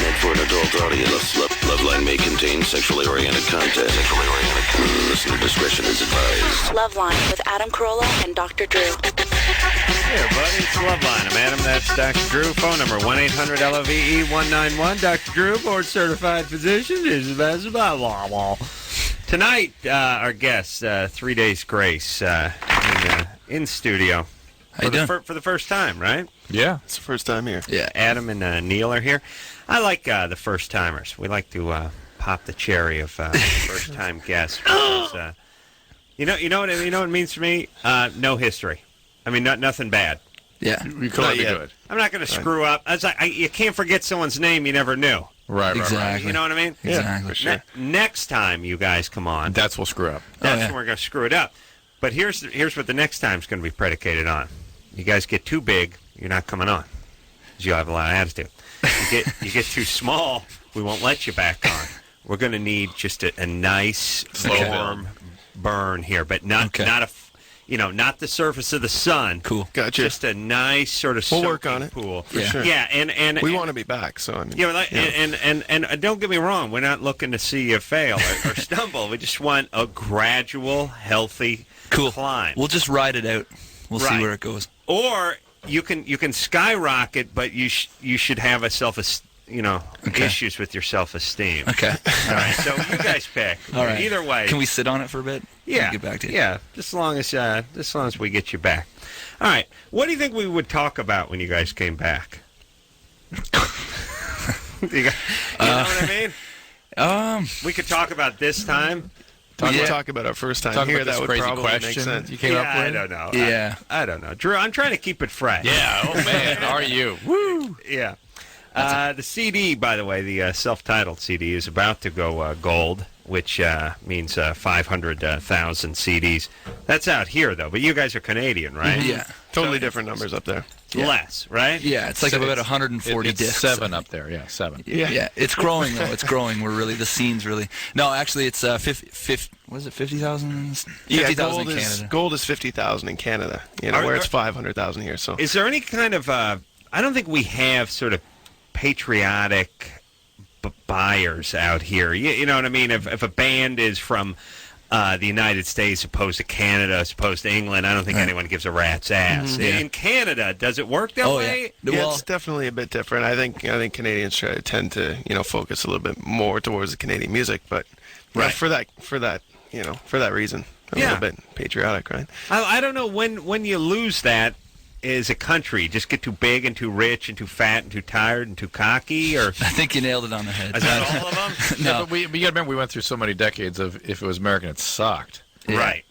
meant for an adult audience. Loveline may contain sexually oriented content. Listener discretion is advised. Loveline with Adam Carolla and Dr. Drew. Hey, everybody, it's Loveline. I'm Adam, that's Dr. Drew. Phone number 1-800-LOVE-191. Dr. Drew, board-certified physician, is the best about blah. Tonight, our guest, 3 Days Grace, in studio. For the first time, right? Yeah. It's the first time here. Yeah, Adam and Neil are here. I like the first-timers. We like to pop the cherry of first-time guests. Because, you know what it means to me? No history. I mean, nothing bad. Yeah. You could be good. I'm not going to screw up. It's like, you can't forget someone's name you never knew. Right. You know what I mean? Exactly. For sure. Next time you guys come on, That's what screw up. that's when we're going to screw it up. But here's what the next time's going to be predicated on. You guys get too big, you're not coming on. Because you'll have a lot of attitude. You get too small, we won't let you back on. We're going to need just a nice, warm burn here, but not not the surface of the sun. Cool. Gotcha. Just a nice sort of We'll work on it. pool. For sure. Yeah, and we want to be back, so I mean. And don't get me wrong, we're not looking to see you fail or stumble. We just want a gradual, healthy climb. We'll just ride it out. We'll see where it goes. Or you can skyrocket, but you should have issues with your self-esteem. Okay. All right. So you guys pick. All right. Either way. Can we sit on it for a bit? Yeah. Get back to you. Yeah. Just as long as we get you back. All right. What do you think we would talk about when you guys came back? you know what I mean? We could talk about this time. Talk about our first time here. That would probably make sense. You came up with? I don't know. Yeah. I don't know. Drew, I'm trying to keep it fresh. Yeah. Oh man, are you? Woo. Yeah. The CD, by the way, the self-titled CD, is about to go gold, which means 500,000 CDs. That's out here, though. But you guys are Canadian, right? Yeah. Totally different numbers up there. Yeah. Less, right? Yeah, it's like about 140 it's discs. 7 up there. Yeah, 7. Yeah. It's growing though. It's growing. The scene's really. No, actually, it's 50,000. Was it 50,000? Yeah, 50,000 in Canada. Gold is 50,000 in Canada. Where it's 500,000 here. So. Is there any kind of? I don't think we have sort of patriotic buyers out here. You know what I mean? If a band is from the United States opposed to Canada, as opposed to England, I don't think anyone gives a rat's ass. Mm-hmm. In Canada, does it work that way? Yeah, it's definitely a bit different. I think Canadians tend to focus a little bit more towards the Canadian music, but for that reason, a little bit patriotic, right? I don't know when you lose that. Is a country you just get too big and too rich and too fat and too tired and too cocky, or I think you nailed it on the head. Is that all of them? No. Yeah, but you got to remember we went through so many decades of if it was American, it sucked. Yeah. Right.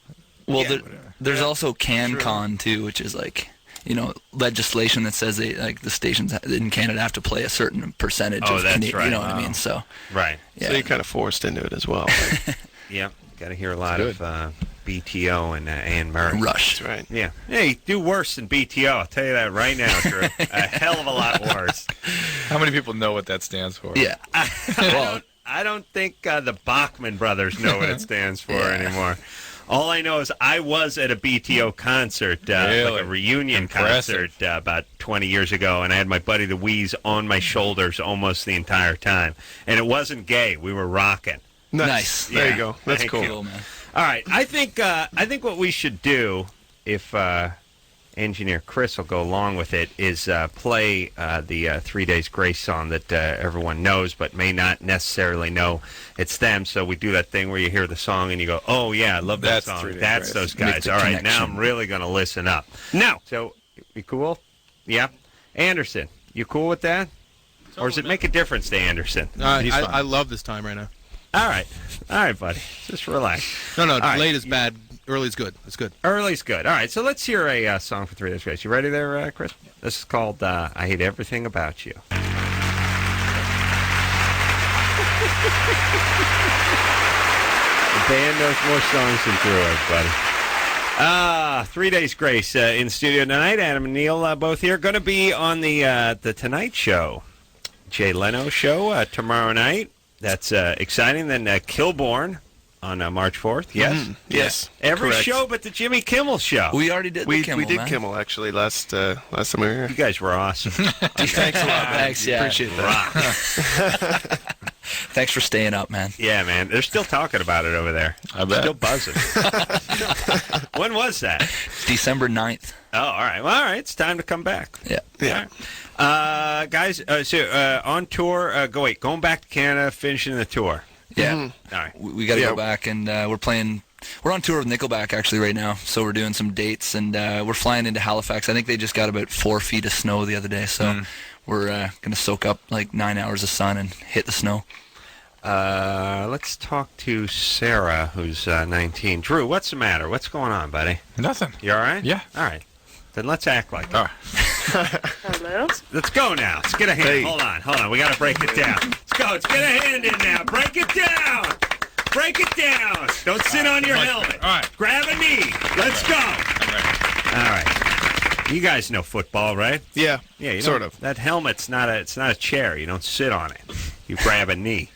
Well, there's also CanCon too, which is legislation that says the stations in Canada have to play a certain percentage of Canadian. You know what I mean? So right. Yeah. So you're kind of forced into it as well. Right? Yeah. Got to hear a lot of BTO and Anne Murray. Rush. That's right. Yeah. Hey, do worse than BTO. I'll tell you that right now, Drew. A hell of a lot worse. How many people know what that stands for? Yeah. I don't think the Bachman brothers know what it stands for anymore. All I know is I was at a BTO concert, like a reunion concert about 20 years ago, and I had my buddy the Wheeze on my shoulders almost the entire time. And it wasn't gay. We were rocking. Nice. There you go. That's cool. Cool, man. All right. I think what we should do, if engineer Chris will go along with it, is play the 3 Days Grace song that everyone knows but may not necessarily know it's them. So we do that thing where you hear the song and you go, oh, yeah, I love that That's song. 3 Days That's Grace. those guys. All right, now I'm really going to listen up. Now, so you cool? Yeah? Anderson, you cool with that? Or does it make a difference to Anderson? I love this time right now. All right, buddy. Just relax. No, right. Late is bad. Early's good. It's good. Early's good. All right, so let's hear a song for 3 Days Grace. You ready there, Chris? This is called I Hate Everything About You. The band knows more songs than Drew, everybody. 3 Days Grace in studio tonight. Adam and Neil both here. Going to be on the Tonight Show, Jay Leno show tomorrow night. That's exciting. Then Kilborn on March 4th. Yes? Mhm. Yes. Every Correct. show but the Jimmy Kimmel show. We already did the Kimmel, we did man. Kimmel actually last time we were here. You guys were awesome. Thanks a lot, man. Thanks, yeah. Appreciate that. Thanks for staying up, man. Yeah, man. They're still talking about it over there. I bet. Still buzzing. When was that? December 9th. Oh, all right. Well, all right. It's time to come back. Yeah. Yeah. Guys, on tour, going back to Canada, finishing the tour. Yeah. All right. We got to Yeah. go back, and we're on tour with Nickelback actually right now, so we're doing some dates, and we're flying into Halifax. I think they just got about 4 feet of snow the other day, so we're going to soak up like 9 hours of sun and hit the snow. Let's talk to Sarah, who's 19. Drew, what's the matter? What's going on, buddy? Nothing. You all right? Yeah. All right. Then let's act like it. All right. Hello? Let's go now. Let's get a hand. Hey. Hold on. We got to break it down. Let's go. Let's get a hand in now. Break it down. Break it down. Don't sit on your helmet. All right. Grab a knee. Let's go. I'm ready. All right. You guys know football, right? Yeah. Yeah, you sort don't- of. That helmet's not a chair. You don't sit on it. You grab a knee.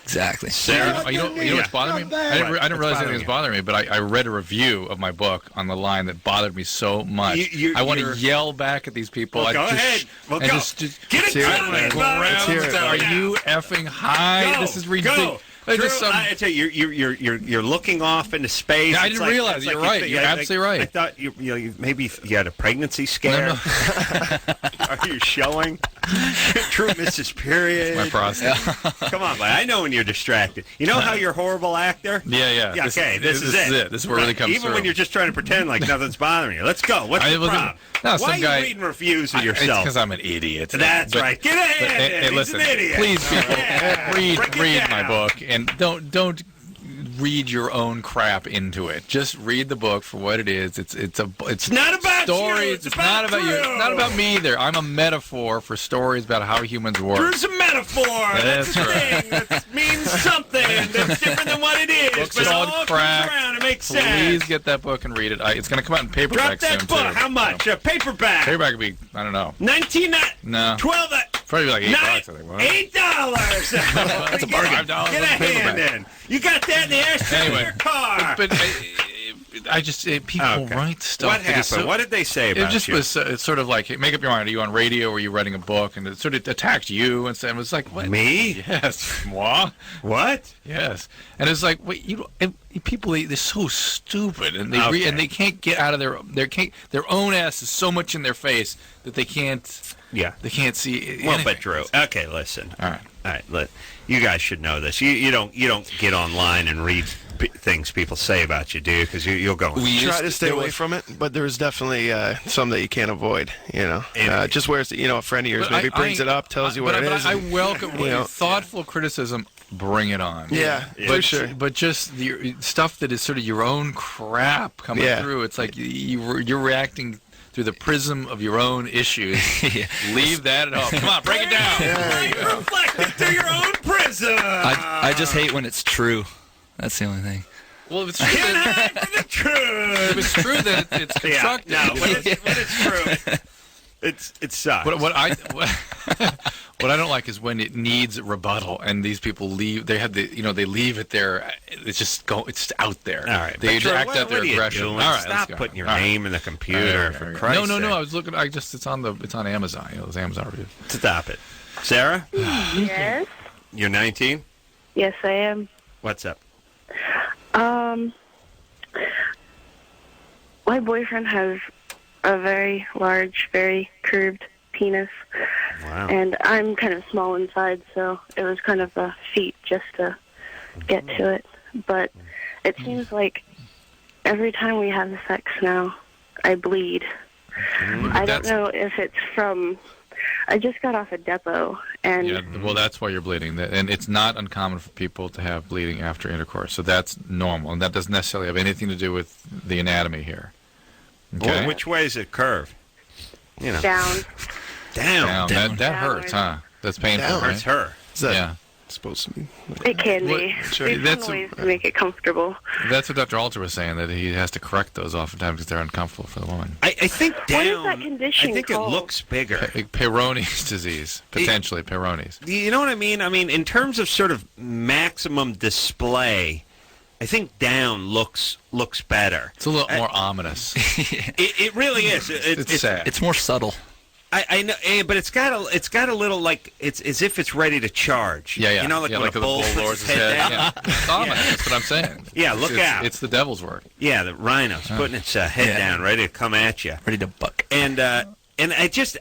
Exactly. Sarah? You know what's bothering me? I didn't What's realize bothering anything was you? bothering me, but I read a review of my book on the line that bothered me so much. I want to you're- yell back at these people. Well, go ahead. Well, go. Get it hear it, done, man. Bob. Let's hear it. Are you effing high? Go. This is Go. ridiculous. Drew, Just I tell you, you're looking off into space. Yeah, I It's didn't realize. it's You're you right. think- You're absolutely right. I thought you maybe you had a pregnancy scare. No. Are you showing? True Mrs. Period. My prostate. Come on, buddy. I know when you're distracted. You know how you're a horrible actor? Yeah. Yeah, okay, this is it. This is what really comes Even through. when you're just trying to pretend like nothing's bothering you. Let's go. What's I the wasn't- problem? no, Why some are you guy- reading reviews of It's yourself? because I'm an idiot. That's But- right. Get a but, hand in. hey, He's listen, an idiot. please, people, Yeah. Break it read my down. book and don't read your own crap into it. Just read the book for what it is. It's not about you. stories. It's not about about you. It's Drew. not about me either. I'm a metaphor for stories about how humans work. Drew's a metaphor. That's That's a right. thing. That means something that's different than what it is. Books but it are all all comes crap. around. It makes Please sense. get that book and read it. It's going to come out in Drop paperback that soon book. too. How much? A paperback. Paperback would be, I don't know, 19. No. 12. probably like $8. I think. $8. That's a bargain. $5 Get a on hand paperback. in. You got that in the ashtray Anyway, in your car. But I just people Okay. write stuff. What that happened? is so- What did they say It about just you? was it's sort of like, hey, make up your mind. Are you on radio or are you writing a book? And it sort of attacked you and it was like, what? Me? Yes. Moi? What? Yes. And it's like, wait, people, they're so stupid and Okay. and they can't get out of their own ass is so much in their face that they can't Yeah. see. Well, anything. but Drew. Okay, listen. All right. You guys should know this. You don't get online and read things people say about you, do you? Because you'll go. Try to stay away from it, but there's definitely some that you can't avoid. Just where a friend of yours But maybe brings it up, tells you what it is. I and- welcome you know. thoughtful criticism. Bring it on. Yeah, for sure. But just the stuff that is sort of your own crap coming Yeah. through. It's like you're reacting through the prism of your own issues. Leave that at home. Come on, break it down. You're reflecting through your own prism. I just hate when it's true. That's the only thing. Well, if it's true, Can't then, hide from the truth. if it's true, then it's constructive. Yeah, no, when it's true, it sucks. What I don't like is when it needs rebuttal and these people leave. They have they leave it there. It's just it's out there. All right, They but Drew, act what out their are you aggression. doing? All right, Stop let's go. putting your All right. name in the computer, All right. for Christ's No. sake. I was looking. It's on Amazon. Those Amazon reviews. Stop it. Sarah, Yes. you're 19? Yes, I am. What's up? My boyfriend has a very large, very curved penis, Wow. and I'm kind of small inside, so it was kind of a feat just to get to it. But it seems like every time we have sex now, I bleed. I don't know if it's from... I just got off a depot, and Yeah, well, that's why you're bleeding, and it's not uncommon for people to have bleeding after intercourse, so that's normal, and that doesn't necessarily have anything to do with the anatomy here. Okay, Well, which way is it curved? down. Down. That Down. hurts, huh? That's painful, Down. Hurts right? her. Is that Yeah. supposed to be? It can What- be. sure, There's that's some a- ways to make it comfortable. That's what Dr. Alter was saying, that he has to correct those oftentimes because they're uncomfortable for the woman. I think down. What is that condition I think called? it looks bigger. Peyronie's disease, potentially Peyronie's. You know what I mean? I mean, in terms of sort of maximum display, I think down looks better. It's a little more ominous. It really is. It's sad. It's more subtle. I know, but it's got a little like it's as if it's ready to charge. Yeah. You know, like when like a bull puts lowers his head down. Yeah. It's ominous. That's what I'm saying. Yeah, look out. It's the devil's work. Yeah, the rhino's putting its head down, ready to come at you. Ready to buck. And I just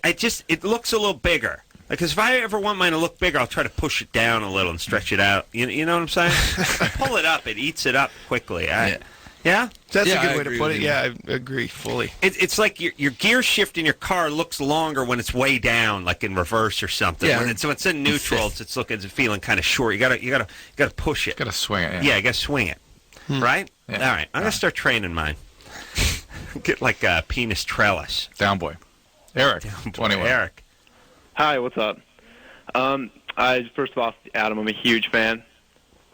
it looks a little bigger. Because if I ever want mine to look bigger, I'll try to push it down a little and stretch it out. You know what I'm saying? If I pull it up, it eats it up quickly. Yeah? That's Yeah, a good I way to agree put with it. you. Mm-hmm. Yeah, I agree fully. It's like your gear shift in your car looks longer when it's way down, like in reverse or something. Yeah. When it's in neutral, it's feeling kind of short. You gotta push it. Got to swing it. Yeah, you gotta swing it. Right? Yeah. All right. I'm gonna start training mine. Get like a penis trellis. Down boy. Eric. 21. Eric. Hi, what's up? First of all, Adam, I'm a huge fan.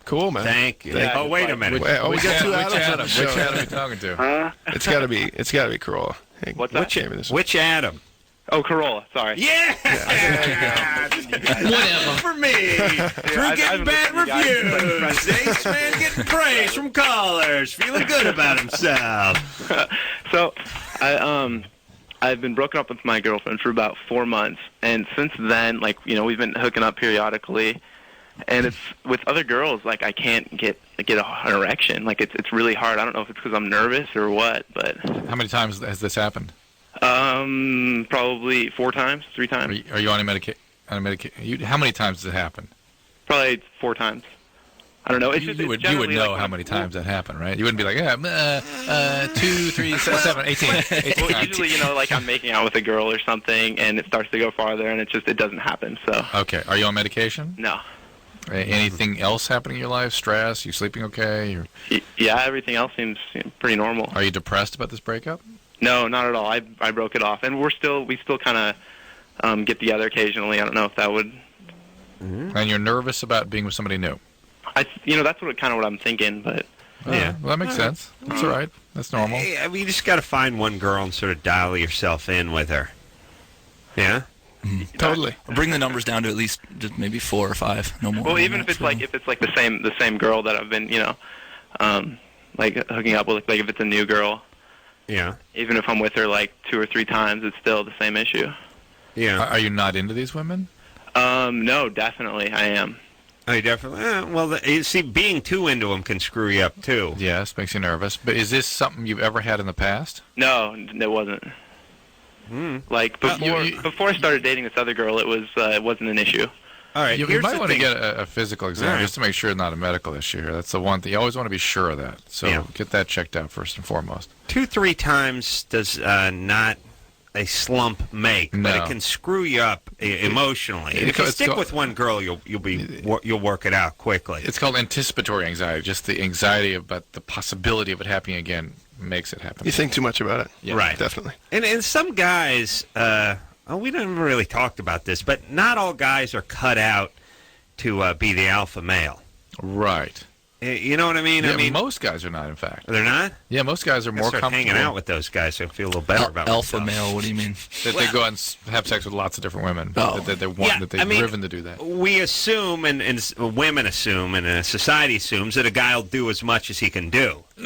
Cool, man. Thank you. Yeah, Oh, wait a minute. Wait, we got two Adams on the Which show. Adam are you talking to? It's gotta be Carolla. Hey, What's that? Which Adam? Oh, Carolla, sorry. Yeah! Whatever. For me. Through I've getting been bad listening to you guys. reviews. Ace man getting praise from callers. Feeling good about himself. So, I've been broken up with my girlfriend for about 4 months, and since then, we've been hooking up periodically, and it's with other girls, like, I can't get an erection. Like, it's really hard. I don't know if it's because I'm nervous or what, but How many times has this happened? probably 4 times, 3 times, Are you on a medication? How many times does it happen? probably 4 times. I don't know. It's You just, it's would generally know like how many times that happened, right? You wouldn't be like, 2, 3, 7, 18. 18 Well, usually, like I'm making out with a girl or something, and it starts to go farther, and it doesn't happen. So Okay. Are you on medication? no. Anything else happening in your life? Stress? You sleeping okay? Yeah, everything else seems pretty normal. Are you depressed about this breakup? No, not at all. I broke it off, and we still kind of get together occasionally. I don't know if that would. And you're nervous about being with somebody new? That's kind of what I'm thinking, but Yeah. Well, that makes sense. That's all right. That's normal. Hey, I mean, you just got to find one girl and sort of dial yourself in with her. Yeah? Totally. Bring the numbers down to at least just maybe 4 or 5, no more. well, than even that, if it's like the same girl that I've been like hooking up with, like if it's a new girl, Yeah. even if I'm with her like 2 or 3 times, it's still the same issue. Yeah. Are you not into these women? No, definitely I am. Oh, you definitely. You see, being too into them can screw you up too. Yes, makes you nervous. But is this something you've ever had in the past? No, it wasn't. Like before I started dating this other girl, it wasn't an issue. All right. You here's might the want to thing. get a physical exam All right. just to make sure it's not a medical issue here. That's the one thing. You always want to be sure of that. So Yeah. get that checked out first and foremost. 2-3 times does not a slump make, but No. it can screw you up emotionally. And if you It's stick got- with one girl, you'll work it out quickly. It's called anticipatory anxiety. Just the anxiety about the possibility of it happening again makes it happen. You think too much about it. Yeah. Right. Definitely. And some guys, we didn't really talk about this, but not all guys are cut out to be the alpha male. Right. You know what I mean? Yeah, I mean, most guys are not, in fact. they're not. Yeah, most guys are I more start comfortable. hanging out with those guys, so I feel a little better about alpha myself. male. What do you mean? That they go out and have sex with lots of different women. Oh. That they want. Yeah, that they're I mean, driven to do that. We assume, and women assume, and society assumes that a guy will do as much as he can do. For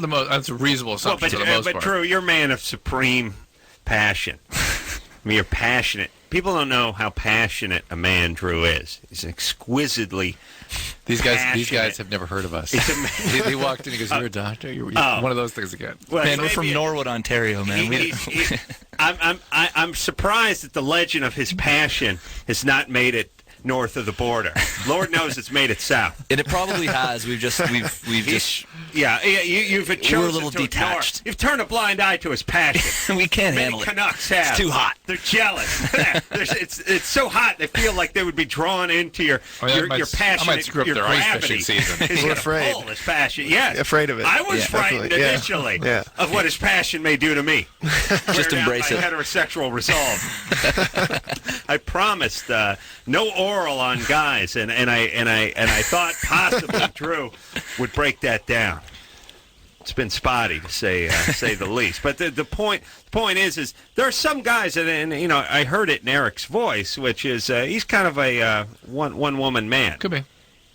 the most, that's a reasonable Well, assumption for the most but part. Drew, you're a man of supreme passion. I mean, you're passionate. People don't know how passionate a man Drew is. He's exquisitely These guys passionate. have never heard of us. It's amazing. They walked in. He goes, "You're a doctor. You're Oh. one of those things again." Well, Man, we're from maybe- Norwood, Ontario, man. I'm surprised that the legend of his passion has not made it north of the border. Lord knows it's made it south. And it probably has. We've just You've chosen We're a little to detached. Ignore. You've turned a blind eye to his passion. we can't Many handle it. Canucks have. It's too hot. They're jealous. It's so hot they feel like they would be drawn into your passion. I might screw up your their ice gravity. fishing season. He's We're gonna afraid. pull his passion. Yes. Afraid of it. I was Yeah, frightened definitely. Yeah. initially Yeah. of what his passion may do to me. Just embrace my it. heterosexual resolve. I promised no oral on guys, and I thought possibly Drew would break that down. It's been spotty to say the least. But the point is there are some guys, and I heard it in Eric's voice, which is he's kind of a one woman man. Could be.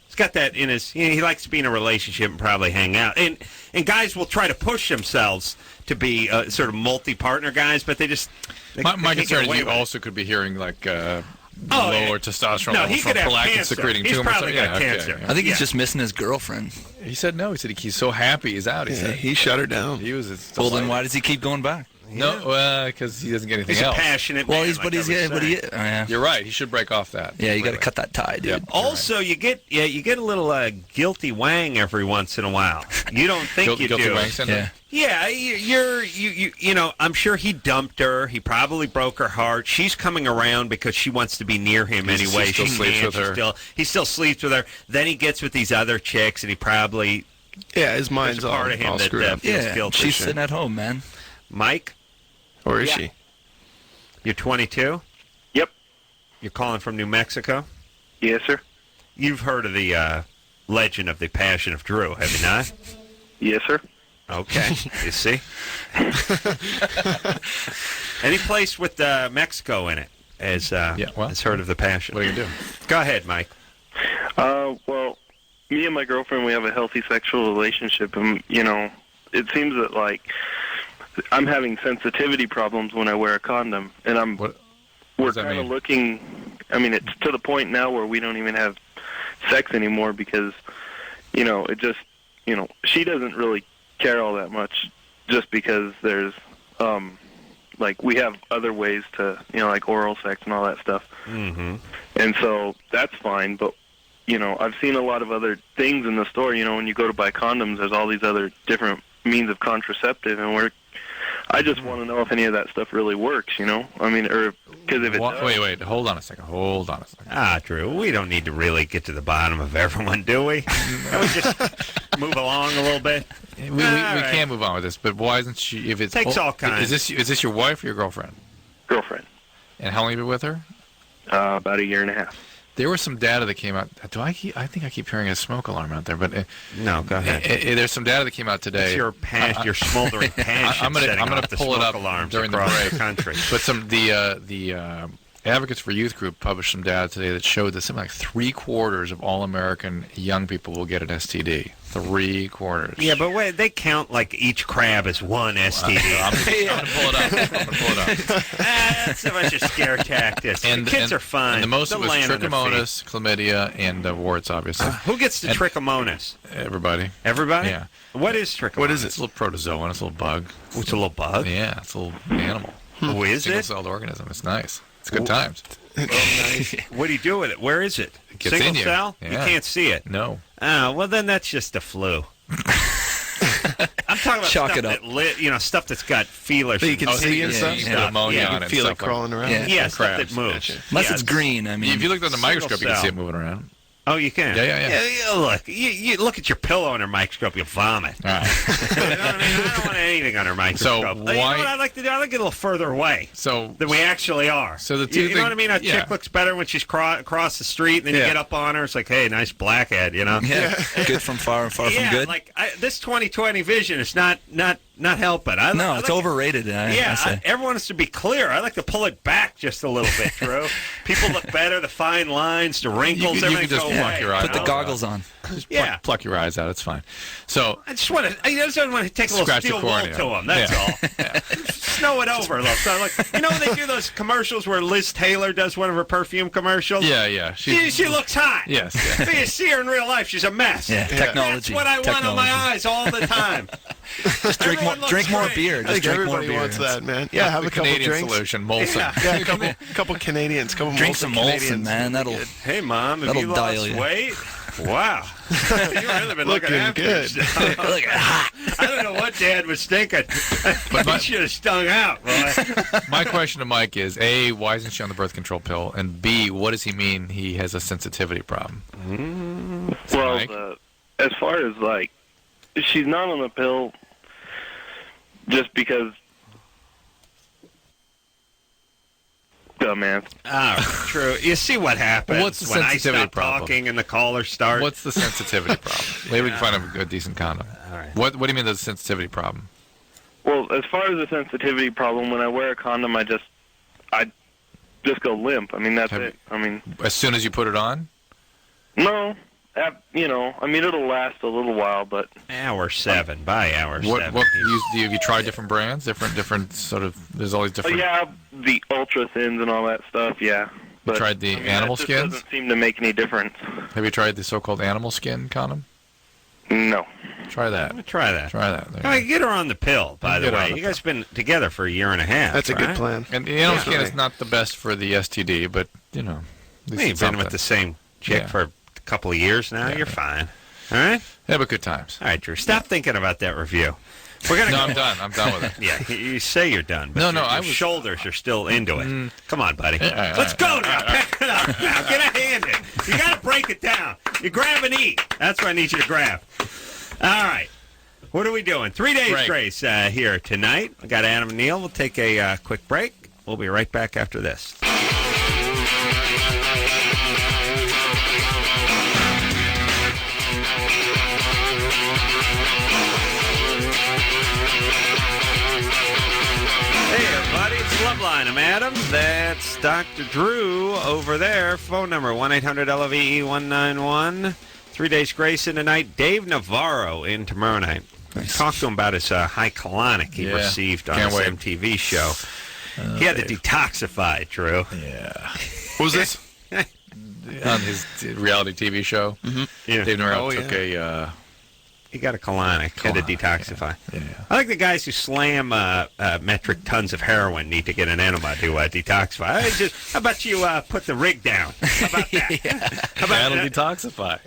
He's got that in his. He likes to be in a relationship and probably hang out. And guys will try to push themselves to be sort of multi-partner guys, but they just. My concern is you also could be hearing like lower testosterone levels from prolactin-secreting tumors. He's probably got cancer. I think he's just missing his girlfriend. He said no. He said he's so happy he's out. He said he shut her down. He was. Well, then why does he keep going back? No, because he doesn't get anything else. He's a passionate man. Yeah. You're right. He should break off that. Yeah, you got to cut that tie, dude. Yep. Also, you get a little guilty wang every once in a while. You don't think you guilty do. Wang syndrome? Yeah, you know, I'm sure he dumped her. He probably broke her heart. She's coming around because she wants to be near him anyway. He still sleeps with her. He still sleeps with her. Then he gets with these other chicks, and he probably his mind's there's a part of him all that screwed up. feels guilty. She's sitting at home, man. Mike, or is she? You're 22. Yep. You're calling from New Mexico. Yes, sir. You've heard of the legend of the Passion of Drew, have you not? Yes, sir. Okay, you see? Any place with Mexico in it has heard of the Passion. What do you do? Go ahead, Mike. Well, me and my girlfriend, we have a healthy sexual relationship, and, you know, it seems that, like, I'm having sensitivity problems when I wear a condom, and we're kind of looking, I mean, it's to the point now where we don't even have sex anymore because, you know, it just, you know, she doesn't really care all that much just because there's, like, we have other ways to, you know, like oral sex and all that stuff. Mm-hmm. And so that's fine, but, you know, I've seen a lot of other things in the store. You know, when you go to buy condoms, there's all these other different means of contraceptive, and I just want to know if any of that stuff really works, you know? I mean, or because if it does... Wait, hold on a second. Drew, we don't need to really get to the bottom of everyone, do we? Can we just move along a little bit? We can move on with this, but why isn't she... If it takes all kinds. Is this your wife or your girlfriend? Girlfriend. And how long have you been with her? About a year and a half. There was some data that came out. I think I keep hearing a smoke alarm out there, but no, go ahead. There's some data that came out today. It's your smoldering passion. I'm going to pull it up during the break. Country. But the Advocates for Youth group published some data today that showed that something like 3/4 of all American young people will get an STD. 3/4. Yeah, but wait, they count like each crab as one STD. I'm going to pull it up. That's a bunch of scare tactics. And the kids are fine. And the most was trichomonas, chlamydia, and warts, obviously. Who gets the trichomonas? Everybody. Everybody? Yeah. What is trichomonas? What is it? It's a little protozoan. It's a little bug. Oh, it's a little bug? Yeah, it's a little animal. Who is it? Single-celled organism. It's nice. It's good times. Nice. What do you do with it? Where is it? Gets Single in you. cell? Yeah. You can't see it. No. Oh, well then that's just a flu. I'm talking about Chalk stuff it up. stuff that's got feelers. That you can see and stuff. You can put ammonia Yeah, on You it. can feel and it stuff crawling around. Yeah. stuff that Crabs. moves. Gotcha. Unless it's green, I mean. If you looked under the microscope, you can see it cell. moving around. Oh, you can? Yeah. Look, you look at your pillow under a microscope, you vomit. All right. You know what I mean? I don't want anything under a microscope. So You know why- what I like to do? I like to get a little further away So than we actually are. So the two you know what I mean? A yeah. chick looks better when she's across the street, and then you Yeah. get up on her. It's like, hey, nice blackhead, you know? Yeah, good from far and far Yeah, from good. like this 20/20 vision is not helping. I No, like it's overrated. I say. everyone has to be clear. I like to pull it back just a little bit, Drew. People look better. The fine lines, the wrinkles, You can everything just go pluck away. your eye Put the out. goggles on. Just Yeah. pluck your eyes out. It's fine. So I just want to take a little Scratch the steel wool cornea. to them. That's Yeah. all. Snow it over, look. So like, you know, they do those commercials where Liz Taylor does one of her perfume commercials. yeah. She looks hot. Yes. But you see her in real life, she's a mess. Yeah, technology. That's what I want on my eyes all the time. Just drink more beer. I Just think drink more everybody beer. wants that, man. Yeah, have the a couple Canadian drinks. solution, Molson. Yeah, a couple Canadians, Drink some Molson, man. That'll. Hey, Mom, have That'll you dial lost you. weight? Wow. You've really been looking Looking after good. yourself. I don't know what Dad was thinking. But he should have stung out, boy. My question to Mike is, A, why isn't she on the birth control pill? And B, what does he mean he has a sensitivity problem? Well, Mike? as far as, like, she's not on the pill just because... Dumbass. True. You see what happens What's the when I sensitivity stop problem? talking and the callers start. What's the sensitivity problem? Maybe we can find a good, decent condom. All right. What do you mean there's a sensitivity problem? Well, as far as the sensitivity problem, when I wear a condom, I just go limp. I mean, that's it. I mean, As soon as you put it on? no. I mean, it'll last a little while, but Hour 7, by hour 7. What have you tried different brands? Different sort of. There's always different. yeah, the ultra thins and all that stuff. Yeah, but tried the animal that just skins? doesn't seem to make any difference. Have you tried the so-called animal skin condom? Try No. that. Try that. There you go. Get her on the pill, by the Get her way. on the You guys have been together for a year and a half. That's a good right? plan. And the animal skin is not the best for the STD, but at least You've it's been with something. the same chick Yeah. for a couple of years now. Yeah. You're fine. All right? Yeah, but good times. All right, Drew. Stop thinking about that review. We're gonna No, go. I'm done. I'm done with it. Yeah, you say you're done, but your shoulders are still into it. Come on, buddy. Let's go now. Pack it up now. Get a hand in. You got to break it down. You grab and eat. That's what I need you to grab. All right. What are we doing? 3 days Break. grace here tonight. We got Adam and Neil. We'll take a quick break. We'll be right back after this. Hey, everybody, it's Loveline. I'm Adam. That's Dr. Drew over there. Phone number 1-800-LOVE-191. 3 days grace in tonight. Dave Navarro in tomorrow night. Talk to him about his high colonic he Yeah. received on Can't his wait. MTV show. He had to detoxify, Drew. Yeah. What was this? On his reality TV show, Yeah. Dave Navarro Oh, took a. He got a colonic. Had to Colonic, detoxify. Yeah. I think the guys who slam metric tons of heroin need to get an enema to detoxify. How about you put the rig down? How about that? How about That'll that? detoxify.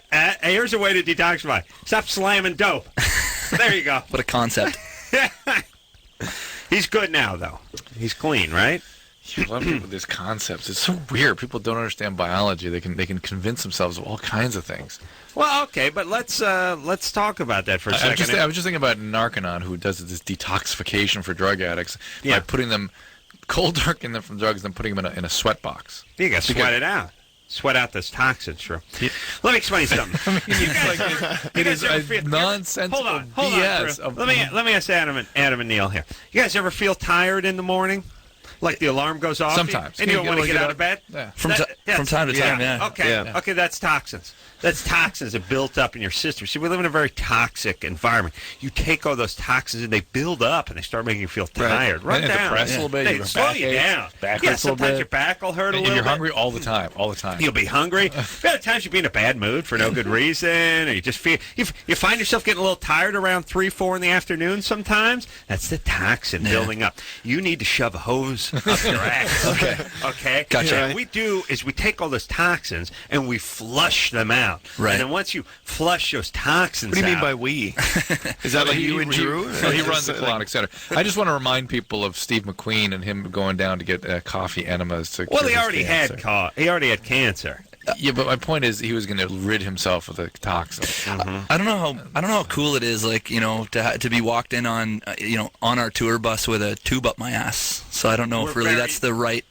Here's a way to detoxify. Stop slamming dope. There you go. What a concept. He's good now, though. He's clean, right? I love people with these concepts. It's so weird. People don't understand biology. They can convince themselves of all kinds of things. Well, okay, but let's talk about that for a second. I was just thinking about Narcanon, who does this detoxification for drug addicts by putting them cold turking them from drugs and putting them in a sweat box. You got to sweat it out. Sweat out those toxins, Drew. Let me explain something. It is a nonsensical Hold on, BS. Drew. Let me ask Adam and Neil here. You guys ever feel tired in the morning? Like the alarm goes off? Sometimes. And you don't want to get out of bed? Yeah. From time to time, yeah. Okay, okay, that's toxins. That's toxins that built up in your system. See, we live in a very toxic environment. You take all those toxins and they build up and they start making you feel tired. Run And down. depressed a little bit. They You have slow back you aches, down. back Yeah, hurts a little sometimes bit. your back will hurt a And little you're bit. hungry all the time. All the time. You'll be hungry. Other times you'll be in a bad mood for no good reason, or you just feel you find yourself getting a little tired around 3, 4 in the afternoon. Sometimes that's the toxin building up. You need to shove a hose up your ass. Okay. Gotcha. So what we do is we take all those toxins and we flush them out. Right. And then once you flush those toxins, What do you mean out, by we? Is that like you and Drew? No, he runs the colonic center. I just want to remind people of Steve McQueen and him going down to get coffee enemas to. Well, cure he his already cancer. he already had cancer. Yeah, but my point is, he was going to rid himself of the toxin. I don't know how cool it is, like, to be walked in on on our tour bus with a tube up my ass. So I don't know if really that's the right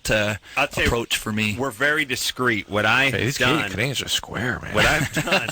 approach for me. We're very discreet. What I've These done, Canadians are square, man. what I've done.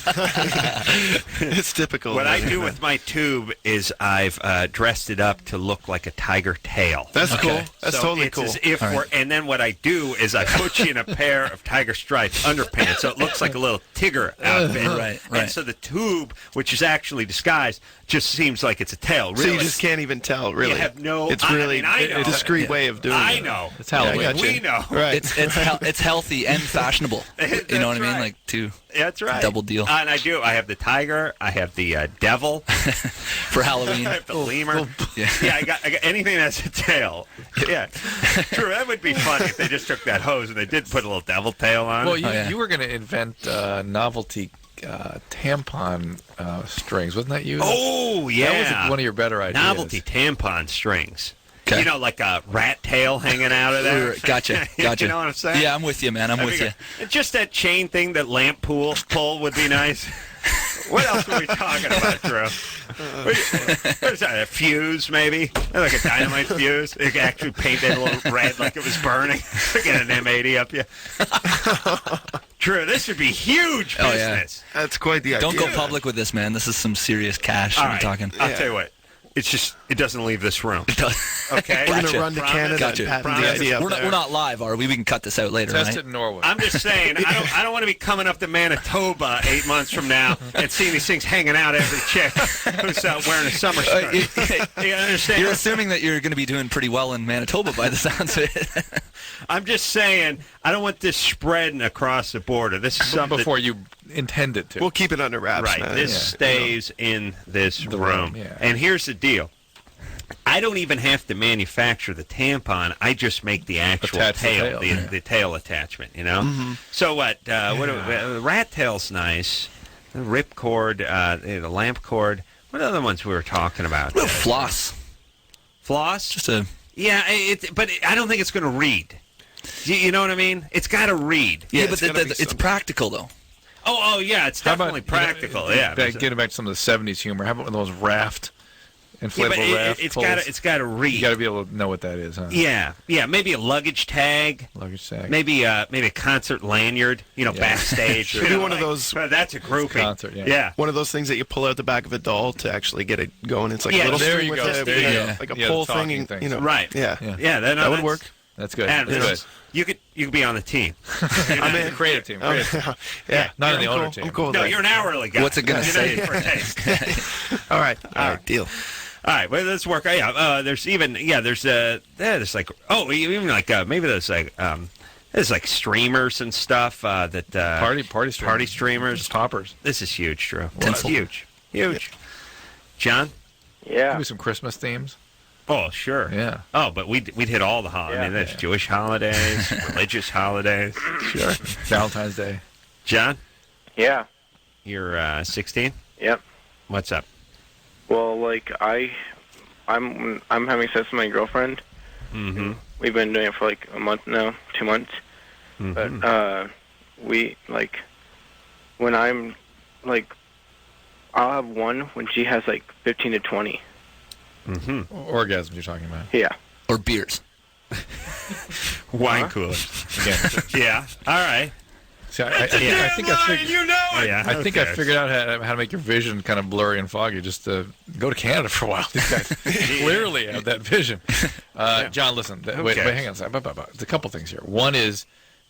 It's typical. What I do with my tube is I've dressed it up to look like a tiger tail. That's cool. That's So totally it's cool. as if and then what I do is I put you in a pair of tiger stripes underpants, so it looks like a little Tigger outfit. Right. And so the tube, which is actually disguised, just seems like it's a tail. Really. So you just can't even tell, really. You have no. It's I really mean, I know. a discreet way of doing it. I know. It's Halloween. Yeah, I gotcha. We know. Right. It's healthy and fashionable. You know what I mean? right. Like That's right. double deal. And I do. I have the tiger. I have the devil. for Halloween. I have the lemur. Yeah. I got anything that's a tail. Yeah. True. That would be funny if they just took that hose and they did put a little devil tail on Well, it. you were going to invent novelty tampon strings, wasn't that you? Oh, yeah. That was one of your better ideas. Novelty tampon strings. Okay. You know, like a rat tail hanging out of there. Gotcha. You know what I'm saying? Yeah, I'm with you, man. I'm with you. Just that chain thing, that lamp pull would be nice. What else are we talking about, Drew? What is that, a fuse, maybe? Like a dynamite fuse? You can actually paint it a little red like it was burning. Get an M80 up you. Drew, this would be huge business. Oh, yeah. That's quite the idea. Don't go public with this, man. This is some serious cash All we're right. talking. I'll tell you what. It's just it doesn't leave this room. It does. Okay, We're Gotcha. gonna run to Canada Gotcha. and patent the Promise. idea. We're not live, are we? We can cut this out later, Test right? it in Norway. I'm just saying, I don't want to be coming up to Manitoba 8 months from now and seeing these things hanging out every chick who's wearing a summer skirt. You understand? You're assuming that you're going to be doing pretty well in Manitoba by the sounds of it. I'm just saying, I don't want this spreading across the border. This is something Before you intend it to. We'll keep it under wraps, right. man. This Yeah. stays in this The room. room, yeah. And here's the deal. I don't even have to manufacture the tampon. I just make the actual Attach the tail, tail, the tail attachment. You know. So what? Rat tail's nice. The rip cord, the lamp cord. What other ones we were talking about? Floss. Floss. Just a... Yeah, but I don't think it's going to read. You know what I mean? It's got to read. Yeah, it's but gotta be it's something. practical, though. Oh, yeah. It's How about, definitely practical. Yeah. Getting back to some of the 70s humor, how about those raft, Yeah, inflatable but raft it's pulls? got to read. You got to be able to know what that is, huh? Yeah. Maybe a luggage tag. Luggage tag. Maybe a concert lanyard. backstage. Maybe one of those- That's a groupie. Concert, yeah. Yeah. One of those things that you pull out the back of a doll to actually get it going. It's like Yeah, a little there string you with go. it, There you go. like a Yeah, pull the thing, talking and, Right. Yeah, Yeah. that would work. That's good. Adam, That's good. you could be on the team. I'm in. Creative team. Yeah, Not in the I'm owner cool. team. I'm cool with No, that. you're an hourly guy. What's it gonna You're say? not in for a taste. All right, deal. All right, well, let's work. There's even there's like even like maybe there's like streamers and stuff that Party streamers. Toppers. This is huge, Drew. Tinsel. Huge. John? Yeah. Maybe some Christmas themes. Oh, sure. Yeah. Oh, but we'd hit all the holidays. I mean, there's Jewish holidays, religious holidays. Sure. Valentine's Day. John, Yeah. you're 16. Yep. What's up? Well, like I'm having sex with my girlfriend. Mm-hmm. We've been doing it for like a month now, 2 months. Mm-hmm. But we like when I'm like I'll have one when she has like 15 to 20. Mm-hmm. Orgasms you're talking about. Yeah. Or beers. Wine cooler. Again. Yeah. All right. See, I think I figured. You know it. Yeah. I think I figured out how to make your vision kind of blurry and foggy. Just go to Canada for a while. These guys clearly have that vision. John, listen. Wait, hang on a second. There's a couple things here. One is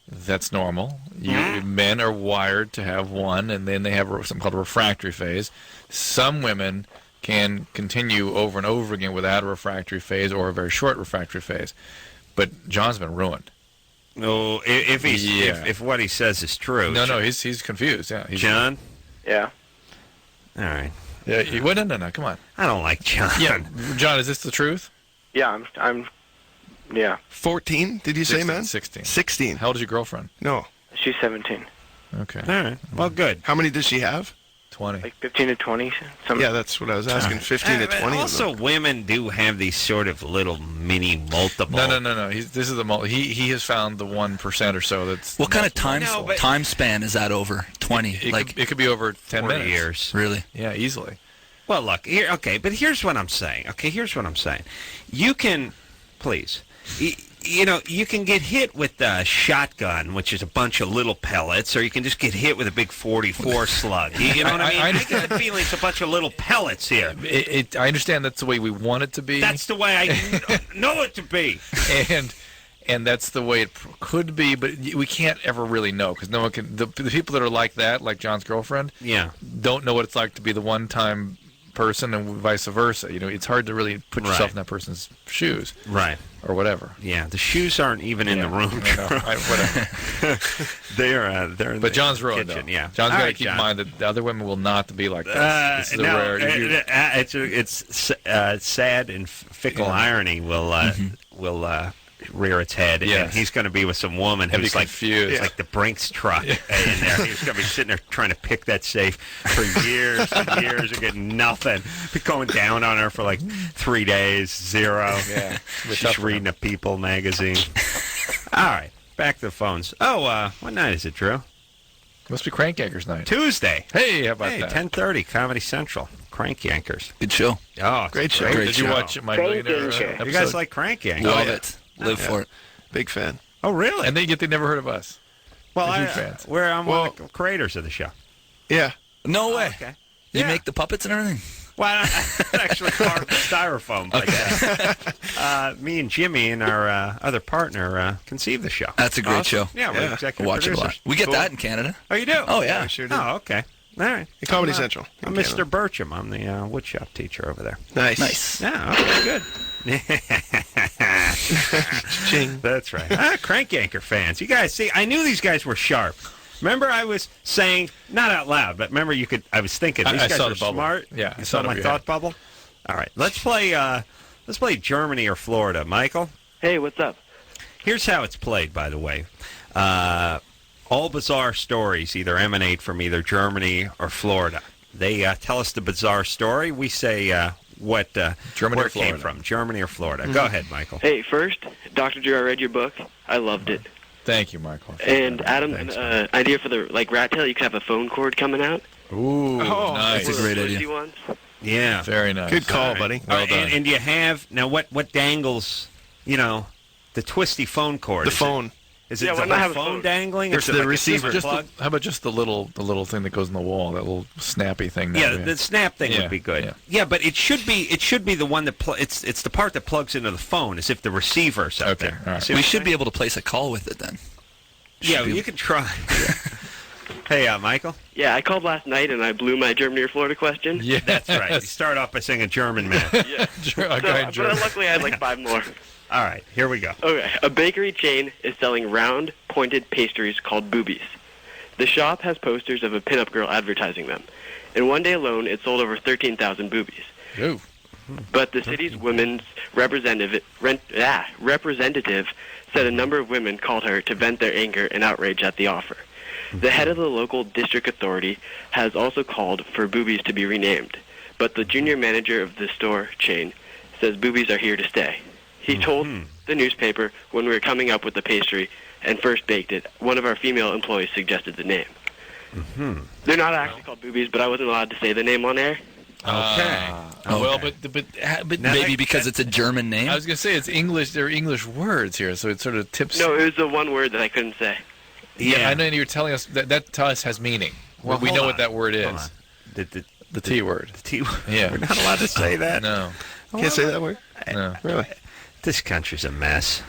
that's normal. Men are wired to have one, and then they have something called a refractory phase. Some women can continue over and over again without a refractory phase or a very short refractory phase. But John's been ruined. No, if what he says is true. No, he's confused. Yeah, John. Yeah. All right. Yeah, no, come on. I don't like John. Yeah, John, is this the truth? Yeah. I'm. Yeah. 14? Did you say, man? 16. 16. How old is your girlfriend? No. She's 17. Okay. All right. Well, good. How many does she have? 20. Like 15 to 20. Yeah, that's what I was asking. 15 to 20. Also, women do have these sort of little mini multiple. No. This is he has found the 1% or so that's. What kind of multiple. time span is that over? 20? It could be over 10 40 minutes. years. Really? Yeah, easily. Well, look here. Okay, but here's what I'm saying. You can, please. You can get hit with a shotgun, which is a bunch of little pellets, or you can just get hit with a big 44 slug. You know what I mean? I get the feeling it's a bunch of little pellets here. I understand that's the way we want it to be. That's the way I know it to be. And that's the way it could be, but we can't ever really know because no one can. The people that are like that, like John's girlfriend, don't know what it's like to be the one-time person and vice versa. It's hard to really put yourself in that person's shoes. Right. Or whatever. Yeah, the shoes aren't even in the room. Whatever. They're in but the John's ruined, kitchen. though. Yeah. John's got to right, keep John. in mind that the other women will not be like this. This is no, rare. it's sad and fickle irony will rear its head, and he's going to be with some woman who's like confused. It's like the Brinks truck in there. He's going to be sitting there trying to pick that safe for years and years and getting nothing. Be going down on her for like 3 days, zero. Yeah, she's reading a People magazine. All right, back to the phones. Oh, what night is it, Drew? Must be Crank Yankers night. Tuesday. Hey, how about that? 10:30, Comedy Central. Crank Yankers. Good show. Oh, Great show. Did you watch my Millionaire episode? You guys like Crank Yankers? Love it. Live for it. Big fan. Oh, really? And they never heard of us. Well, They're huge fans. I'm one of the creators of the show. Yeah. No way. Okay. You Yeah. make the puppets and everything? Well, I actually carved the styrofoam like that. Me and Jimmy and our other partner conceived the show. That's a great show. Yeah, we're executive Watch it a lot. producers. We get that in Canada. Oh, you do? Oh, yeah. We sure do. Oh, okay. All right. Comedy Central. I'm Mr. Bircham. I'm the woodshop teacher over there. Nice. Yeah, okay, good. Ching. That's right. Crank Yanker fans. You guys, see, I knew these guys were sharp. Remember I was saying, not out loud, but remember I was thinking, these guys saw are the bubble. smart. Yeah, I You saw saw it my over your thought head. bubble? All right, let's play Germany or Florida. Michael? Hey, what's up? Here's how it's played, by the way. All bizarre stories either emanate from either Germany or Florida. They tell us the bizarre story. We say what Germany where or it came Florida? from, Germany or Florida. Go ahead, Michael. Hey, first, Dr. Drew, I read your book. I loved it. Thank you, Michael. And Adam, Thanks, an idea for the rat tail. You could have a phone cord coming out. Ooh, Oh, nice. That's a great Twisty idea. ones. Yeah. Very nice. Good call, All right. buddy. All right, Well done. and you have now what dangles? The twisty phone cord. The phone. Is it Yeah, the why not whole have a phone phone? dangling? It's Or is it the like a receiver. different plug? How about just the little thing that goes in the wall, that little snappy thing? Yeah, that we the have? snap thing Yeah, would be good. yeah. Yeah, but it should be the one that it's the part that plugs into the phone, as if the receiver's up Okay, there. all right. See We what I'm should be saying? able to place a call with it then. Yeah, should be- you can try. Hey, Michael. Yeah, I called last night and I blew my Germany or Florida question. Yeah, That's right. You start off by saying a German man. Yeah. A guy in But Germany. luckily I had like 5 more. All right, here we go. Okay, a bakery chain is selling round, pointed pastries called boobies. The shop has posters of a pinup girl advertising them. In one day alone, it sold over 13,000 boobies. Ooh. But the city's women's representative said a number of women called her to vent their anger and outrage at the offer. The head of the local district authority has also called for boobies to be renamed, but the junior manager of the store chain says boobies are here to stay. He told the newspaper when we were coming up with the pastry and first baked it, one of our female employees suggested the name. They're not actually called boobies, but I wasn't allowed to say the name on air. Okay. Well, Okay. but Now Maybe because it's a German name. I was gonna say it's English. They're English words here, so it sort of tips. No, it was the one word that I couldn't say. Yeah. I know you're telling us that to us has meaning. Well, we hold know on. what that word Hold is. on. The T word. The T word. Yeah. We're not allowed to say that. No. Can't say that word? No. Really? This country's a mess.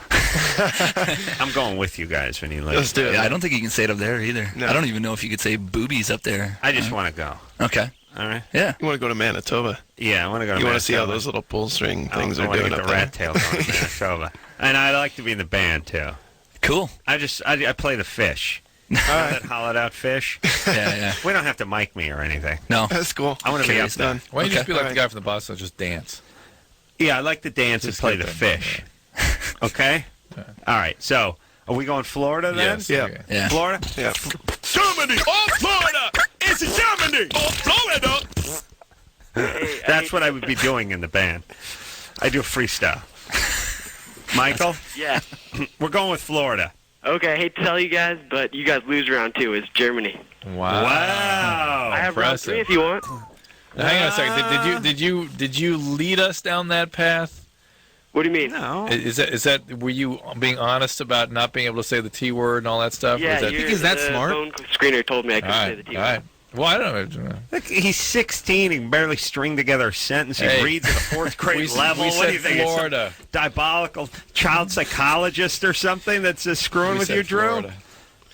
I'm going with you guys when you leave. Let's do it. Yeah, I don't think you can say it up there either. No. I don't even know if you could say boobies up there. I just want to go. Okay. All right. Yeah. You want to go to Manitoba? Yeah, I want to go to You want to see how Manitoba. those little pull string things I are want to doing get up the there? rat tail going to Manitoba. And I like to be in the band, too. Cool. I play the fish. That hollowed out fish. Yeah. We don't have to mic me or anything. No. That's cool. I want to be up Curious. there. Done. Why don't you just Okay. be like the Alright. guy from the Boston and just dance? Yeah, I like to dance and Just play like the that. fish. Okay? All right, so are we going Florida then? Yes. Yeah. okay. Yeah. Florida? Yeah. Germany! Oh, Florida! It's Germany! Oh, Florida! That's what I would be doing in the band. I do freestyle. Michael, Yeah. we're going with Florida. Okay, I hate to tell you guys, but you guys lose round 2. It's Germany. Wow. Wow. I have round impressive. 3 if you want. Now, hang on a second. Did you lead us down that path? What do you mean? No. Is that were you being honest about not being able to say the T word and all that stuff? Or Yeah, is that, He's that the smart? phone screener told me I all couldn't say right. the T All word. right. Well, I don't know. Look, he's 16. He can barely string together a sentence. He Hey. reads at a fourth grade level. We What said do you think? It's some Florida. diabolical child psychologist or something that's screwing We with said you, Drew? Florida.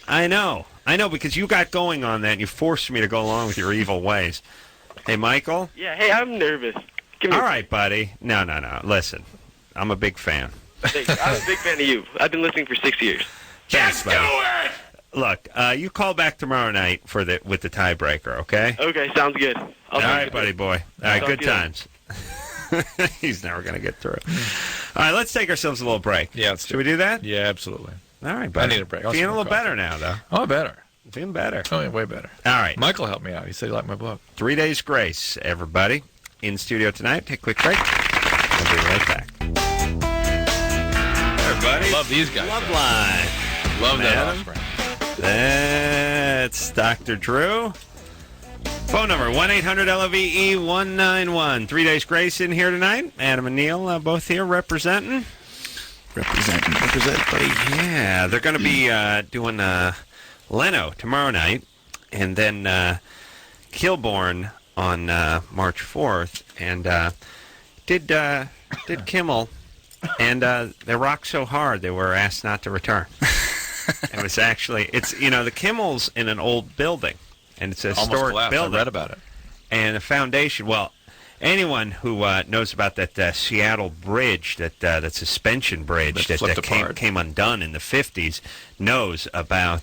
I know, because you got going on that and you forced me to go along with your evil ways. Hey, Michael? Yeah, hey, I'm nervous. Give me All right, buddy. No. Listen, I'm a big fan. Thanks. I'm a big fan of you. I've been listening for 6 years. Thanks, buddy. Look, you call back tomorrow night with the tiebreaker, okay? Okay, sounds good. I'll All talk right, to buddy you. boy. All right, Talk good to you later. times. He's never going to get through. All right, let's take ourselves a little break. Yeah, let's Should we do that? Yeah, absolutely. All right, buddy. need a break. I'll Feeling a smoke little coffee. better now, though. Oh, better. Feeling better. Oh, yeah, way better. All right. Michael helped me out. He said he liked my book. 3 Days Grace, everybody. In studio tonight. Take a quick break. We'll be right back. Everybody. Love these guys. Loveline. Love that Adam. offspring. That's Dr. Drew. Phone number 1-800-LOVE-191. 3 Days Grace in here tonight. Adam and Neil both here representing. Represent, buddy. Yeah, they're going to be doing Leno tomorrow night, and then Kilbourne on March 4th, and did Kimmel, and they rocked so hard they were asked not to return. It was actually, the Kimmel's in an old building, and it's a historic building. I read about it. And the foundation, well, anyone who knows about that Seattle bridge, that suspension bridge that came undone in the 50s, knows about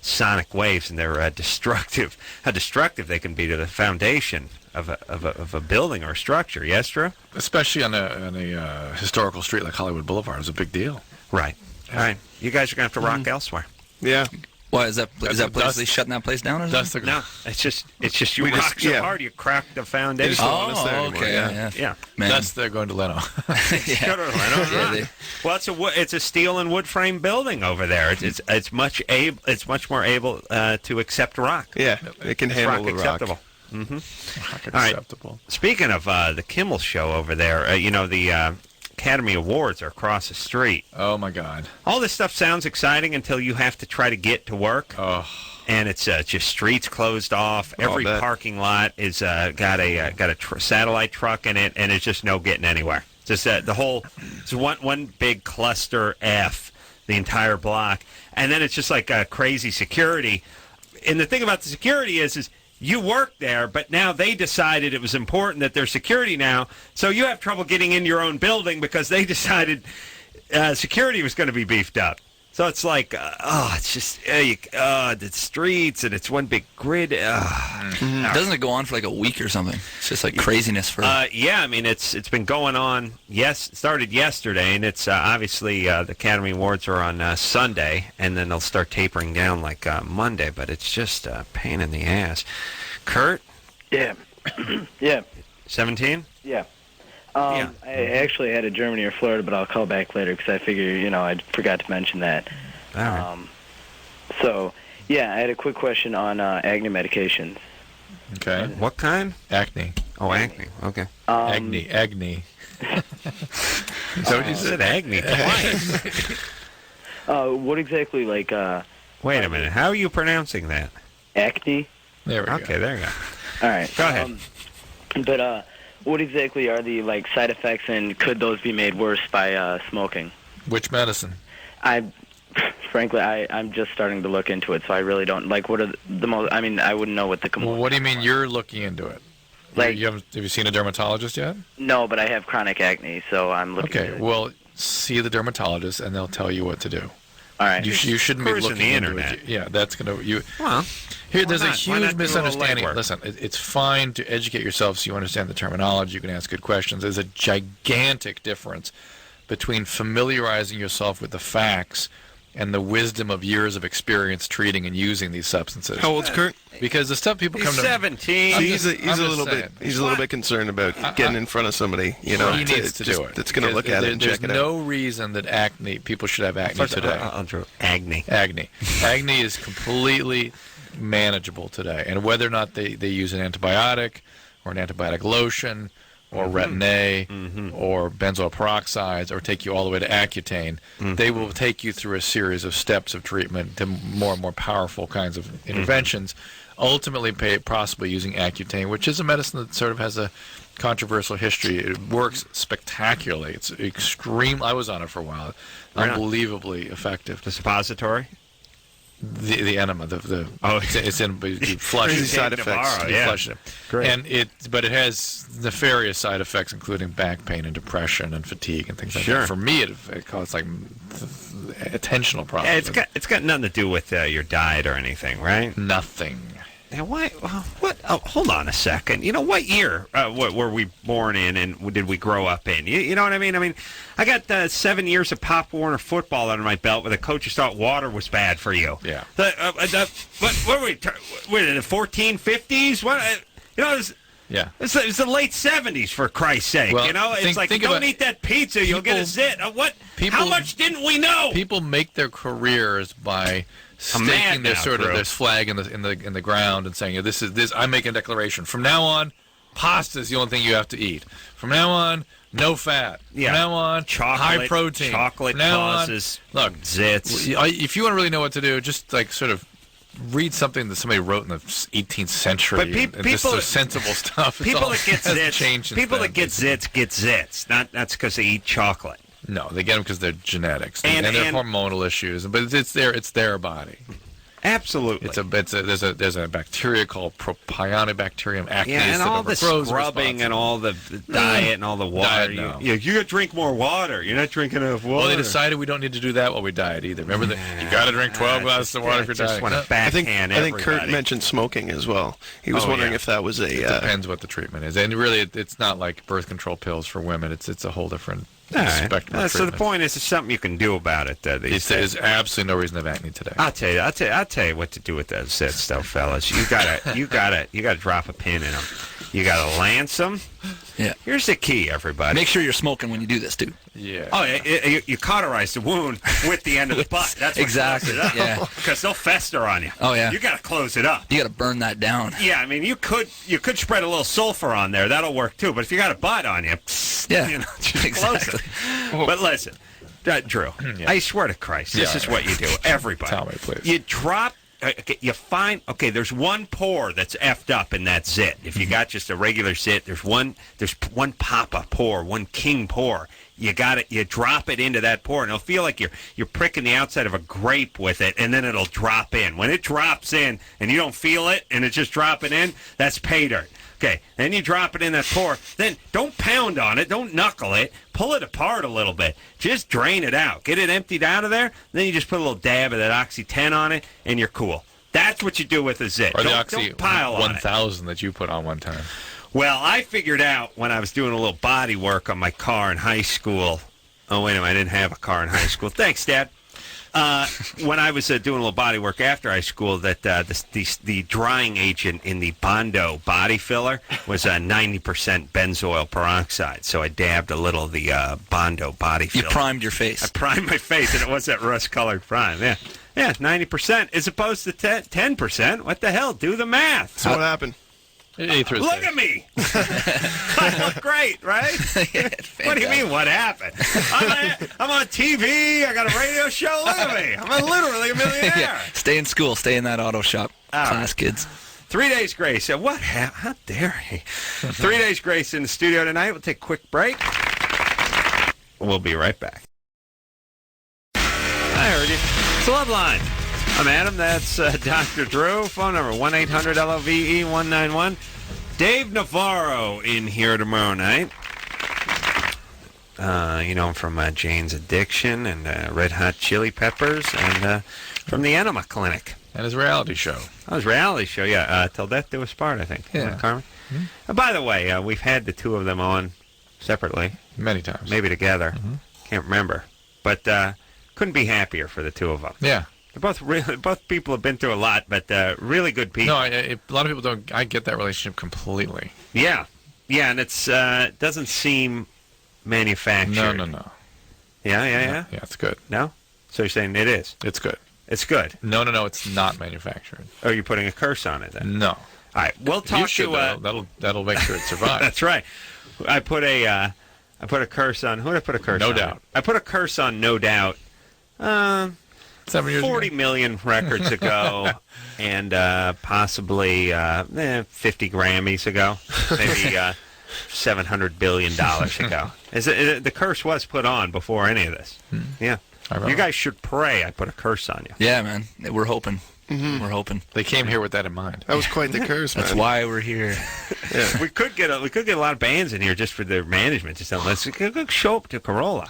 sonic waves and their how destructive they can be to the foundation of a building or a structure. Yes, Drew? Especially on a historical street like Hollywood Boulevard, is a big deal. Right. All right. You guys are going to have to rock elsewhere. Yeah. Why is that place? They shutting that place down or something? No, it's just you rock so hard you crack the foundation. Okay. Yeah. Man. Thus they're going to Leno. Go to Leno. Well, it's a steel and wood frame building over there. It's much more able to accept rock. Yeah, it can handle the rock. Acceptable. Mm-hmm. All right. Speaking of the Kimmel show over there, the Academy Awards are across the street. Oh, my God. All this stuff sounds exciting until you have to try to get to work. Oh. And it's just streets closed off. Every parking lot is got a satellite truck in it, and it's just no getting anywhere. Just it's one big cluster F, the entire block. And then it's just like crazy security. And the thing about the security is you work there, but now they decided it was important that there's security now, so you have trouble getting in your own building because they decided security was going to be beefed up. So it's like, it's just the streets, and it's one big grid. Doesn't it go on for like a week or something? It's just like craziness for. Yeah, I mean it's been going on. Yes, it started yesterday, and it's obviously the Academy Awards are on Sunday, and then they'll start tapering down like Monday. But it's just a pain in the ass. Kurt? Yeah. Yeah. 17? Yeah. I actually had a Germany or Florida, but I'll call back later because I figure, I forgot to mention that. All right. So, yeah, I had a quick question on acne medications. Okay. What kind? Acne. Oh, acne. Okay. Agni. So you said acne twice. What exactly, Wait a minute. How are you pronouncing that? Acne? There we go. Okay, there you go. All right. Go ahead. But what exactly are the side effects, and could those be made worse by smoking? Which medicine? Frankly, I'm just starting to look into it, so I really don't what are the most. I mean, I wouldn't know what the. Well, what do you mean you're looking into it? Have you seen a dermatologist yet? No, but I have chronic acne, so I'm looking. Okay, well, see the dermatologist, and they'll tell you what to do. All right. You shouldn't be looking the into internet. it. Yeah, that's gonna Well, here. There's a Why huge not do a misunderstanding. little legwork? Listen, it's fine to educate yourself so you understand the terminology. You can ask good questions. There's a gigantic difference between familiarizing yourself with the facts and the wisdom of years of experience treating and using these substances. How old's Kurt? Because the stuff people come he's to 17. So he's a little bit concerned about getting in front of somebody. He needs to do it. That's going to look at it and check it out. There's no reason that people should have acne today. Acne. Acne is completely manageable today, and whether or not they use an antibiotic or an antibiotic lotion or Retin-A or benzoyl peroxides or take you all the way to Accutane, they will take you through a series of steps of treatment to more and more powerful kinds of interventions, ultimately possibly using Accutane, which is a medicine that sort of has a controversial history. It works spectacularly. It's extreme. I was on it for a while. Unbelievably effective. The suppository? The enema, it's in you flush Crazy it. side effects. Yeah. Flush it. Great. But it has nefarious side effects, including back pain and depression and fatigue and things like that. For me, it causes attentional problems. Yeah, it's got nothing to do with your diet or anything, right? Nothing. Now, why? What? Oh, hold on a second. What year were we born in, and did we grow up in? You know what I mean? I got 7 years of Pop Warner football under my belt, where the coaches thought water was bad for you. Yeah. What were we? In the 1450s? What? Yeah. It's the late 70s, for Christ's sake. Well, don't eat that pizza, you'll get a zit. How much didn't we know? People make their careers by staking their their flag in the ground and saying, this. I make a declaration. From now on, pasta is the only thing you have to eat. From now on, no fat. Yeah. From now on, high protein. Chocolate From now causes look, zits. If you want to really know what to do, just sort of read something that somebody wrote in the 18th century, But and just so sensible stuff. People that get changed. People that get zits get zits. That's because they eat chocolate. No, they get them because they're genetics and they're hormonal issues. But it's their body. Absolutely. There's a bacteria called Propionibacterium acnes. Yeah, and all the scrubbing and all the diet and all the water. You got to drink more water. You're not drinking enough water. Well, they decided we don't need to do that while we diet either. Remember that you got to drink 12 glasses of water if you're dieting. I think Kurt mentioned smoking as well. He was wondering if that was a. It depends what the treatment is, and really, it's not like birth control pills for women. It's a whole different. So the point is, there's something you can do about it. There's absolutely no reason to have acne today. I'll tell you what to do with that zits, though, fellas. You gotta drop a pin in them. You gotta lance them. Yeah. Here's the key, everybody. Make sure you're smoking when you do this, dude. Yeah. Oh, you cauterize the wound with the end of the butt. That's what exactly. Yeah. Because they'll fester on you. Oh yeah. You gotta close it up. You gotta burn that down. Yeah, I mean, you could spread a little sulfur on there. That'll work too. But if you got a butt on you, yeah, just exactly. Close it. But listen, Drew, I swear to Christ, this is what you do. Everybody, tell me, please. You drop. You find there's one pore that's effed up in that zit. If you got just a regular zit, there's one papa pore, one king pore. You drop it into that pore, and it'll feel like you're pricking the outside of a grape with it, and then it'll drop in. When it drops in and you don't feel it, and it's just dropping in, that's pay dirt. Okay, then you drop it in that pore. Then don't pound on it. Don't knuckle it. Pull it apart a little bit. Just drain it out. Get it emptied out of there. Then you just put a little dab of that Oxy 10 on it, and you're cool. That's what you do with a zit. Or the don't Oxy pile on 1000 that you put on one time. Well, I figured out when I was doing a little body work on my car in high school. Oh, wait a minute. I didn't have a car in high school. Thanks, Dad. When I was doing a little body work after high school, that the drying agent in the Bondo body filler was 90% benzoyl peroxide. So I dabbed a little of the Bondo body filler. You primed your face. I primed my face, and it was that rust-colored prime. Yeah, 90% as opposed to 10%. What the hell? Do the math. So what happened? Look at me. I look great, right? Yeah, what do you mean, what happened? I'm on TV. I got a radio show. Look at me. I'm literally a millionaire. Yeah. Stay in school. Stay in that auto shop. Class kids. 3 days grace. What happened? How dare he? 3 days grace in the studio tonight. We'll take a quick break. We'll be right back. I heard you. It's Loveline. I'm Adam. That's Dr. Drew. Phone number 1-800-LOVE-191. Dave Navarro in here tomorrow night. You know him from Jane's Addiction and Red Hot Chili Peppers and from the Enema Clinic. And his reality show. Oh, his reality show, yeah. Till Death Do Us Part, I think. Yeah. Carmen? Mm-hmm. By the way, we've had the two of them on separately. Many times. Maybe together. Mm-hmm. Can't remember. But couldn't be happier for the two of them. Yeah. Both people have been through a lot, but really good people. No, a lot of people don't. I get that relationship completely. Yeah, and it's doesn't seem manufactured. No. Yeah. Yeah, it's good. No, so you're saying it is? It's good. It's good. No, it's not manufactured. Oh, you're putting a curse on it then? No. All right, we'll talk you should, to. That'll make sure it survives. That's right. I put a curse on. Who did I put a curse on? No Doubt. I put a curse on No Doubt. 7 years 40 ago. million records ago, and possibly 50 Grammys ago, maybe $700 billion ago. The curse was put on before any of this. Yeah. You guys should pray I put a curse on you. Yeah, man. We're hoping. Mm-hmm. We're hoping. They came here with that in mind. That was quite the curse, man. That's why we're here. Yeah. We could get a lot of bands in here just for their management. Just let's show up to Carolla.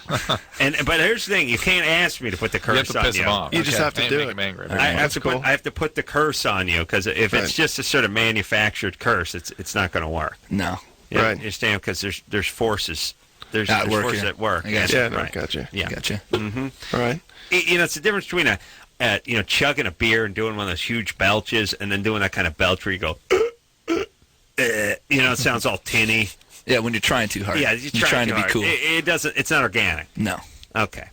But here's the thing: you can't ask me to put the curse on you. You have to piss them off. You just have to do make it. them angry. I have to put the curse on you because if it's just a sort of manufactured curse, it's not going to work. No. You Right. understand? Because there's forces. There's At work forces here. at work. I got Yeah, you. no, Right. gotcha. Yeah. Gotcha. Mm-hmm. All right. It's the difference between chugging a beer and doing one of those huge belches, and then doing that kind of belch where you go, it sounds all tinny. Yeah, when you're trying too hard. Yeah, you're trying to be cool. It doesn't. It's not organic. No. Okay,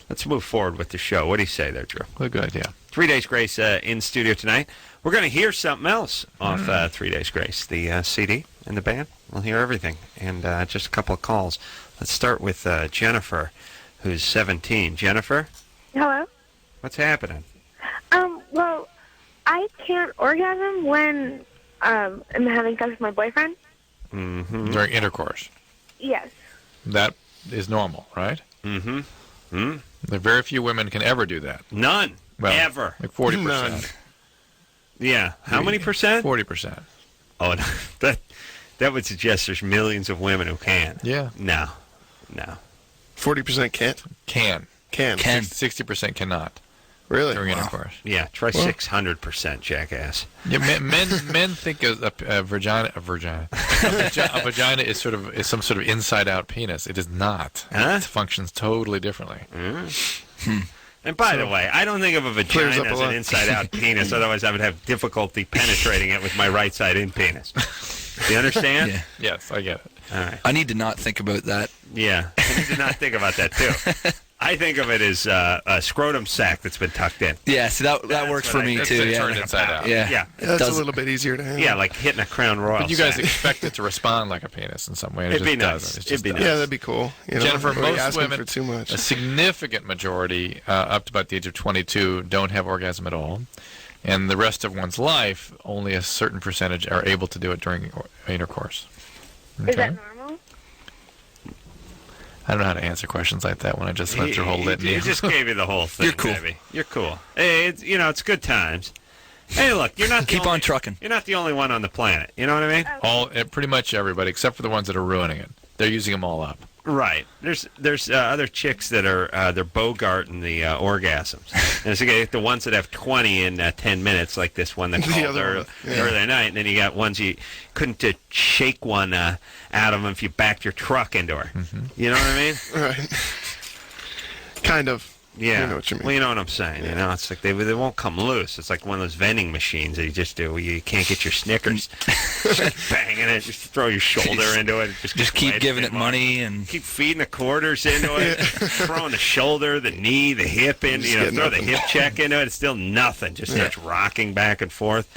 let's move forward with the show. What do you say there, Drew? Well, good, yeah. 3 Days Grace in studio tonight. We're going to hear something else off 3 Days Grace, the CD and the band. We'll hear everything, and just a couple of calls. Let's start with Jennifer, who's 17. Jennifer, Hello. what's happening? Well, I can't orgasm when I'm having sex with my boyfriend. Mm-hmm. During intercourse. Yes. That is normal, right? Mm-hmm. Mm-hmm. There are very few women can ever do that. None. Well, ever. Like 40%. None. Yeah. How many percent? 40%. Oh, that would suggest there's millions of women who can. Yeah. No. 40% can't? Can. Can. 60% cannot. Really? During intercourse. Yeah. Try 600%, jackass. Yeah, men think of a vagina is some sort of inside out penis. It is not. Huh? It functions totally differently. And by the way, I don't think of a vagina as an inside-out penis. Otherwise, I would have difficulty penetrating it with my right-side-in penis. Do you understand? Yeah. Yes, I get it. All right. I need to not think about that. Yeah, I need to not think about that, too. I think of it as a scrotum sac that's been tucked in. Yeah, see, that works for me, too. Yeah. Turned inside out. Yeah. That's a little bit easier to handle. Yeah, like hitting a Crown Royal. But you guys sack. expect it to respond like a penis in some way, and It'd it be just nice. doesn't. It It'd just be doesn't. nice. Yeah, that'd be cool. You know, Jennifer, really most asking women, for too much. a significant majority, up to about the age of 22, don't have orgasm at all. And the rest of one's life, only a certain percentage are able to do it during intercourse. Okay? Is that normal? I don't know how to answer questions like that when I just went through a whole litany. He just gave you the whole thing, You're cool. baby. You're cool. Hey, it's good times. Hey, look, you're not the Keep only, on trucking. You're not the only one on the planet. You know what I mean? Pretty much everybody, except for the ones that are ruining it. They're using them all up. Right. There's other chicks that are they're bogarting the orgasms. And it's like the ones that have 20 in 10 minutes, like this one that called earlier night. And then you got ones you couldn't shake one out of them if you backed your truck into her. Mm-hmm. You know what I mean? Right. Kind of. Yeah. I know what you mean. Well, you know what I'm saying. You know, it's like they won't come loose. It's like one of those vending machines that you just do. You can't get your Snickers. Just banging it. Just throw your shoulder into it. Just keep giving it money and keep feeding the quarters into it. Throwing the shoulder, the knee, the hip in. You know, throw the hip check into it. It's still nothing. Just starts rocking back and forth.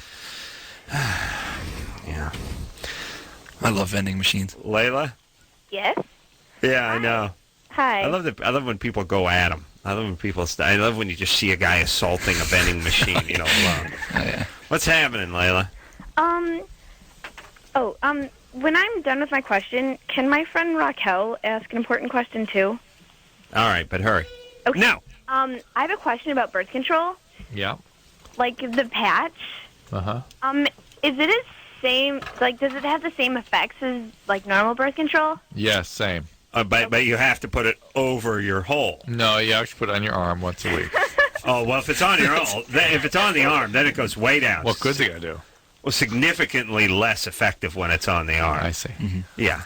Yeah. I love vending machines. Layla? Yes. Yeah, I know. Hi. I love when people go at them. I love when I love when you just see a guy assaulting a vending machine, you know, alone. Oh, yeah. What's happening, Layla? When I'm done with my question, can my friend Raquel ask an important question too? All right, but hurry. Okay. No. I have a question about birth control. Yeah. Like the patch. Uh-huh. Is it as same? Like, does it have the same effects as like normal birth control? Yes, same. But you have to put it over your hole. No, you actually put it on your arm once a week. Oh, well, if it's on your arm, if it's on the arm, then it goes way down. What good's it gonna do? Well, significantly less effective when it's on the arm. I see. Mm-hmm. Yeah.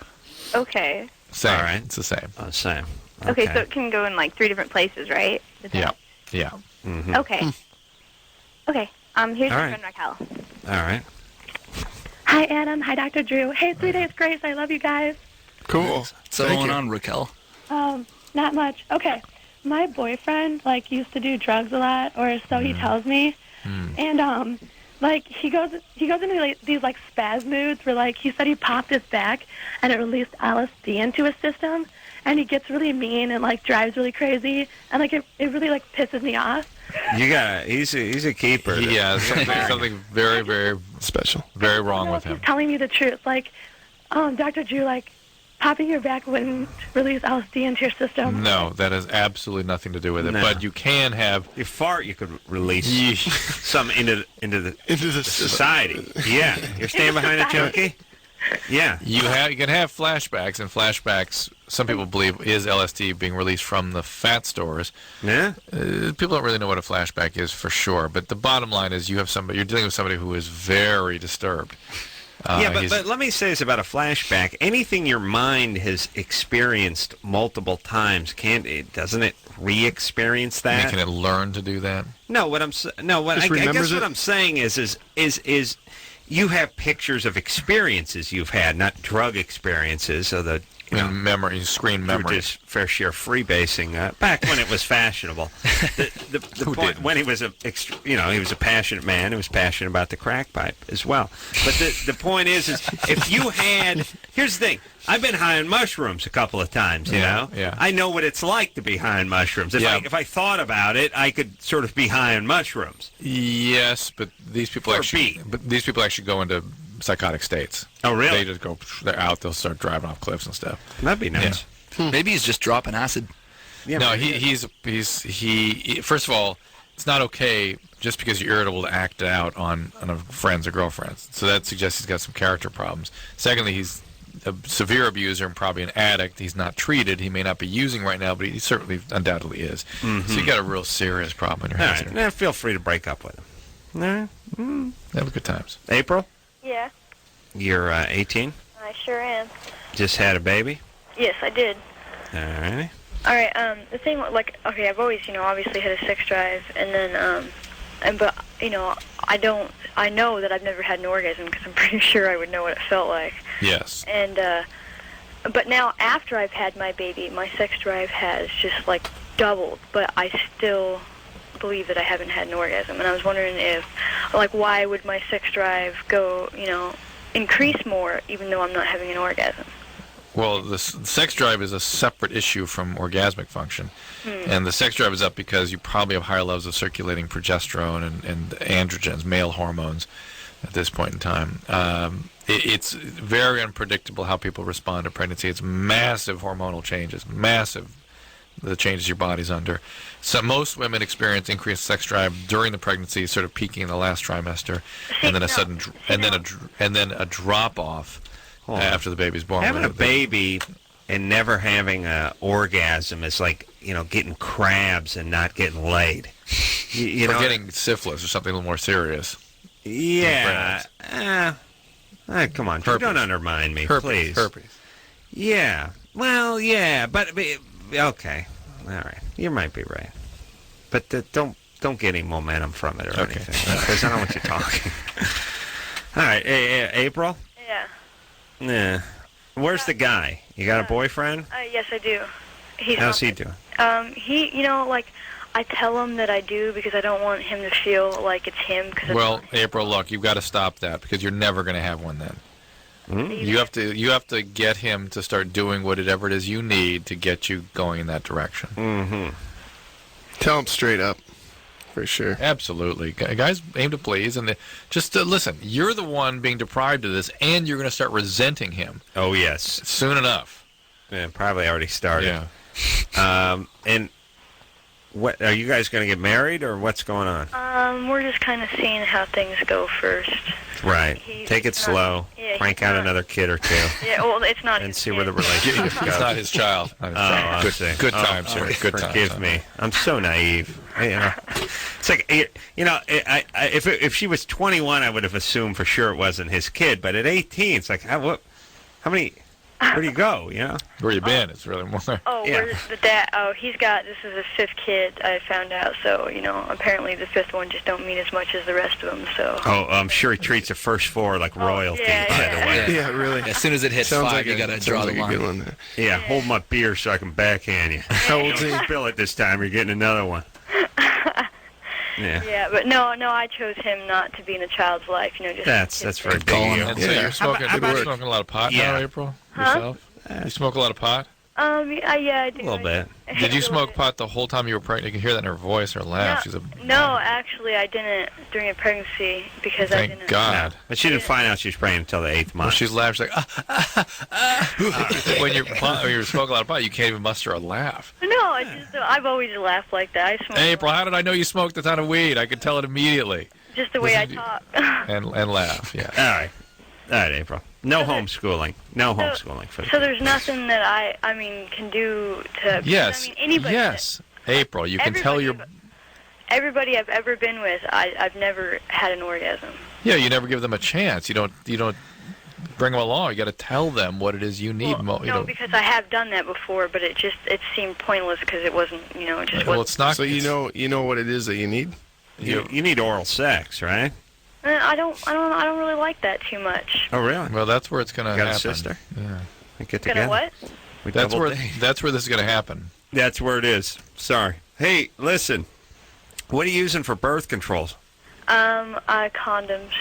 Okay. Same. All right. It's the same. Oh, same. Okay, so it can go in like 3 different places, right? The Yeah. patch? Yeah. Mm-hmm. Okay. Okay. Here's All my right. friend Raquel. All right. Hi, Adam. Hi, Dr. Drew. Hey, 3 Days Grace. I love you guys. Cool. So Thank going you. on, Raquel? Not much. Okay. My boyfriend, used to do drugs a lot, or so he tells me. And, he goes into, these, spaz moods where, he said he popped his back and it released LSD into his system. And he gets really mean and, drives really crazy. And, it really, pisses me off. He's a keeper. Yeah, something very, very special, very wrong with He's him. telling me the truth. Dr. Drew, popping your back wouldn't release LSD into your system. No, that has absolutely nothing to do with it. No. But you can have. You fart, you could release some into the society. Yeah, you're staying behind a junkie. Yeah, you can have flashbacks, and flashbacks, some people believe, is LSD being released from the fat stores. Yeah. People don't really know what a flashback is for sure, but the bottom line is you're dealing with somebody who is very disturbed. But let me say this about a flashback. Anything your mind has experienced multiple times, doesn't it re-experience that? Can it learn to do that? No, I guess what I'm saying is you have pictures of experiences you've had, not drug experiences. So memory, screen memory. His fair share of freebasing back when it was fashionable. The point when he was he was a passionate man. He was passionate about the crack pipe as well. But the point is if you had, here's the thing. I've been high on mushrooms a couple of times. You know, I know what it's like to be high on mushrooms. If I thought about it, I could sort of be high on mushrooms. Yes, but these people actually go into psychotic states. Oh, really? They just go, they're out, they'll start driving off cliffs and stuff. That'd be nice. Yeah. Maybe he's just dropping acid. Yeah, no, he's first of all, it's not okay just because you're irritable to act out on friends or girlfriends. So that suggests he's got some character problems. Secondly, he's a severe abuser and probably an addict. He's not treated. He may not be using right now, but he certainly undoubtedly is. Mm-hmm. So you got a real serious problem in your hands. Right. Feel free to break up with him. All right. Have a good times. April? Yeah. You're 18? I sure am. Just had a baby? Yes, I did. All right. All right. The thing, okay, I've always, obviously had a sex drive, and then, but I know that I've never had an orgasm because I'm pretty sure I would know what it felt like. Yes. And, but now after I've had my baby, my sex drive has just doubled, but I still believe that I haven't had an orgasm. And I was wondering if, why would my sex drive go, increase more even though I'm not having an orgasm? Well, the sex drive is a separate issue from orgasmic function. And the sex drive is up because you probably have higher levels of circulating progesterone and androgens, male hormones, at this point in time. It's very unpredictable how people respond to pregnancy. It's massive hormonal changes, the changes your body's under. So most women experience increased sex drive during the pregnancy, sort of peaking in the last trimester, and then a drop off after the baby's born. Having a baby and never having an orgasm is like, getting crabs and not getting laid. You or getting syphilis or something a little more serious. Yeah. Come on. Don't undermine me, please. Herpes. Yeah. Well, yeah, but okay. All right. You might be right. But don't get any momentum from it or anything. Because I don't want you talking. All right. April? Yeah. Yeah. Where's the guy? You got a boyfriend? Yes, I do. How's he doing? He, I tell him that I do because I don't want him to feel like it's him. Well, April, look, you've got to stop that because you're never going to have one then. Mm-hmm. You have to get him to start doing whatever it is you need to get you going in that direction. Mm-hmm. Tell him straight up, for sure. Absolutely, guys aim to please, and just listen. You're the one being deprived of this, and you're going to start resenting him. Oh yes, soon enough. Yeah, probably already started. Yeah. And what are you guys going to get married, or what's going on? We're just kind of seeing how things go first. Right. Take it slow. Crank out another kid or two. Yeah, well, it's not. And see where the relationship goes. It's not his child. Good times, sir. Good times. Forgive me. I'm so naive. It's like if she was 21, I would have assumed for sure it wasn't his kid. But at 18, it's like how many? Where do you go? Where you been? It's really more. Oh, where's the dad? Oh, this is his fifth kid. I found out. So apparently the fifth one just don't mean as much as the rest of them. So. Oh, I'm sure he treats the first four like royalty. Yeah, by the way. Yeah, really. As soon as it hits five, you gotta draw the line. Good one there. Yeah, hold my beer so I can backhand you. How old is he? Spill it this time. You're getting another one. Yeah. Yeah, but no, I chose him not to be in a child's life. Just that's very big. And so you're smoking a lot of pot now, April? Yourself? You smoke a lot of pot? Yeah, I do. A little bit. Did you smoke pot the whole time you were pregnant? You can hear that in her voice, her laugh. No, actually, I didn't during a pregnancy because I didn't. Thank God. No, but she didn't find out she was pregnant until the 8th month. Well, she's laughing. She's like, when you smoke a lot of pot, you can't even muster a laugh. No, I've always laughed like that. Hey, April, how did I know you smoked a ton of weed? I could tell it immediately. Just the way I talk. and laugh, yeah. All right, April. No homeschooling. No homeschooling for the So there's nothing that I can do to... Yes. Anybody. Yes. April, you can tell your... Everybody I've ever been with, I've never had an orgasm. Yeah, you never give them a chance. You don't bring them along. You got to tell them what it is you need. No, because I have done that before, but it seemed pointless because it wasn't, it just wasn't. Well, it's not... So you know what it is that you need? You need oral sex, right? I don't really like that too much. Oh, really? Well, that's where it's going to happen. Got a sister? Yeah. We get together. What? That's where this is going to happen. That's where it is. Sorry. Hey, listen. What are you using for birth controls? Condoms.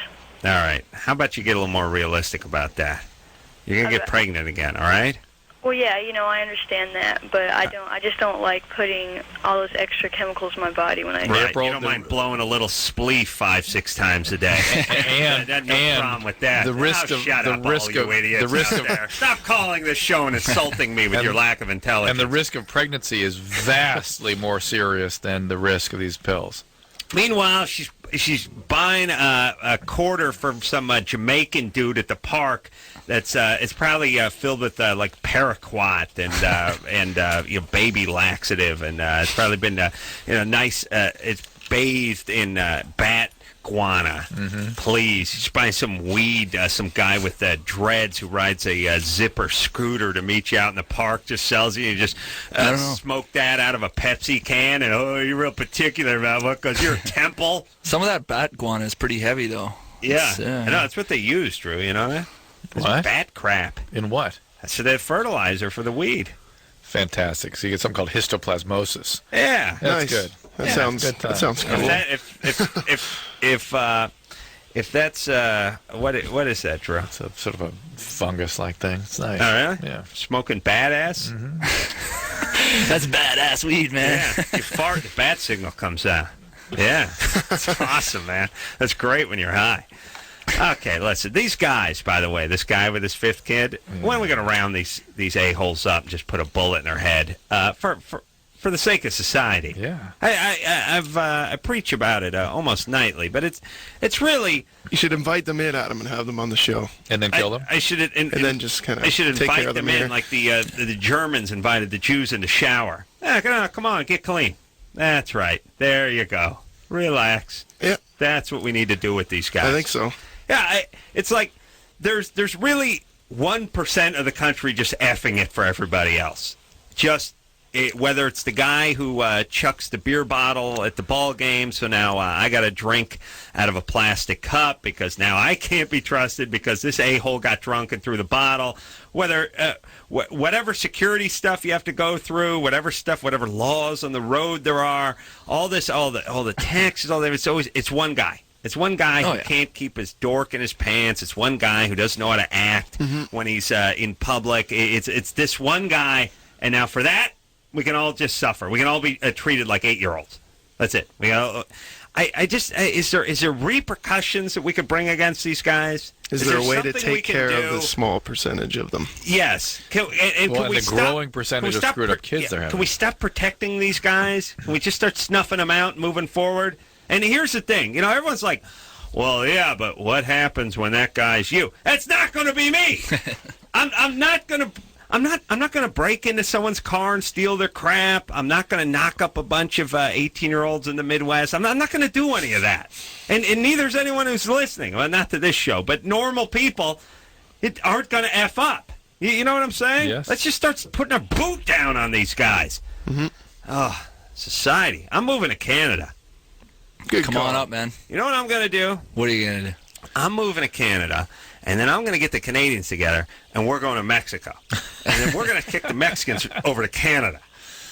All right. How about you get a little more realistic about that? You're going to get pregnant again, all right? Well, yeah, I understand that, but I just don't like putting all those extra chemicals in my body when I. Right. You don't mind blowing a little spleef 5-6 times a day. and no problem with that. The risk of Stop calling this show and insulting me with your lack of intelligence. And the risk of pregnancy is vastly more serious than the risk of these pills. Meanwhile, she's buying a quarter from some Jamaican dude at the park. That's it's probably filled with like paraquat and baby laxative, and it's probably been nice. It's bathed in bat guana. Mm-hmm. Please, she's buying some weed. Some guy with dreads who rides a zipper scooter to meet you out in the park just sells you. You just smoke that out of a Pepsi can, and you're real particular about what because you're a temple. Some of that bat guana is pretty heavy, though. Yeah, I know that's what they use, Drew. You know that? What? Bat crap. In what? That's the fertilizer for the weed. Fantastic. So you get something called histoplasmosis. Yeah, that's good. That sounds cool. If that's what is that, Drew? It's a sort of a fungus-like thing. It's nice. Oh, really? Yeah. Smoking badass. Mm-hmm. That's badass weed, man. Yeah. You fart, the bat signal comes out. Yeah, that's awesome, man. That's great when you're high. Okay, listen. These guys, by the way, this guy with his 5th kid. When are we going to round these a-holes up and just put a bullet in their head for the sake of society? Yeah. I preach about it almost nightly, but it's really. You should invite them in, Adam, and have them on the show, and then kill them. I should and then just kind of. I should invite them in here. like the Germans invited the Jews in the shower. Come on, get clean. That's right. There you go. Relax. Yeah. That's what we need to do with these guys. I think so. Yeah, it's like there's really 1% of the country just effing it for everybody else. Whether it's the guy who chucks the beer bottle at the ball game, so now I got to drink out of a plastic cup because now I can't be trusted because this a-hole got drunk and threw the bottle. Whether whatever security stuff you have to go through, whatever laws on the road there are, all the taxes, all that. It's one guy. It's one guy who can't keep his dork in his pants. It's one guy who doesn't know how to act when he's in public. It's this one guy, and now for that, we can all just suffer. We can all be treated like 8-year-olds. That's it. Is there repercussions that we could bring against these guys? Is there a way to take care of the small percentage of them? Yes. Can we stop, growing percentage of screwed up kids they're having. Can we stop protecting these guys? Can we just start snuffing them out and moving forward? And here's the thing. Everyone's like, well, yeah, but what happens when that guy's you? That's not going to be me. I'm not going to break into someone's car and steal their crap. I'm not going to knock up a bunch of 18-year-olds in the Midwest. I'm not going to do any of that. And neither is anyone who's listening. Well, not to this show, but normal people aren't going to F up. You know what I'm saying? Yes. Let's just start putting our boot down on these guys. Mm-hmm. Oh, society. I'm moving to Canada. Come on up, man. You know what I'm going to do? What are you going to do? I'm moving to Canada, and then I'm going to get the Canadians together, and we're going to Mexico. And then we're going to kick the Mexicans over to Canada.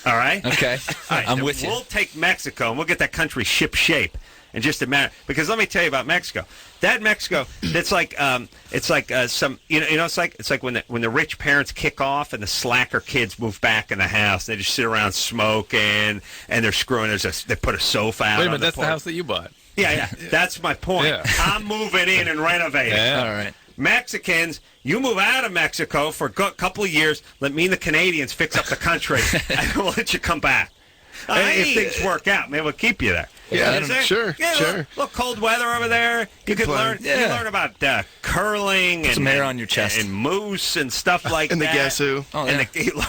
All right? Okay. All right, I'm with you. We'll take Mexico, and we'll get that country ship shape in just a matter. Because let me tell you about Mexico. That Mexico, it's like it's like when the rich parents kick off and the slacker kids move back in the house. They just sit around smoking and they're screwing. They put a sofa out. Wait a minute, that's porch. the house that you bought. Yeah. That's my point. Yeah. I'm moving in and renovating. Yeah. All right. Mexicans, you move out of Mexico for a couple of years. Let me and the Canadians fix up the country, and we'll let you come back. If things work out, maybe we'll keep you there. Yeah, sure. A little cold weather over there. You can learn. Yeah. You learn about curling and some hair on your chest and moose and stuff like and that. And the Guess Who. Oh, yeah.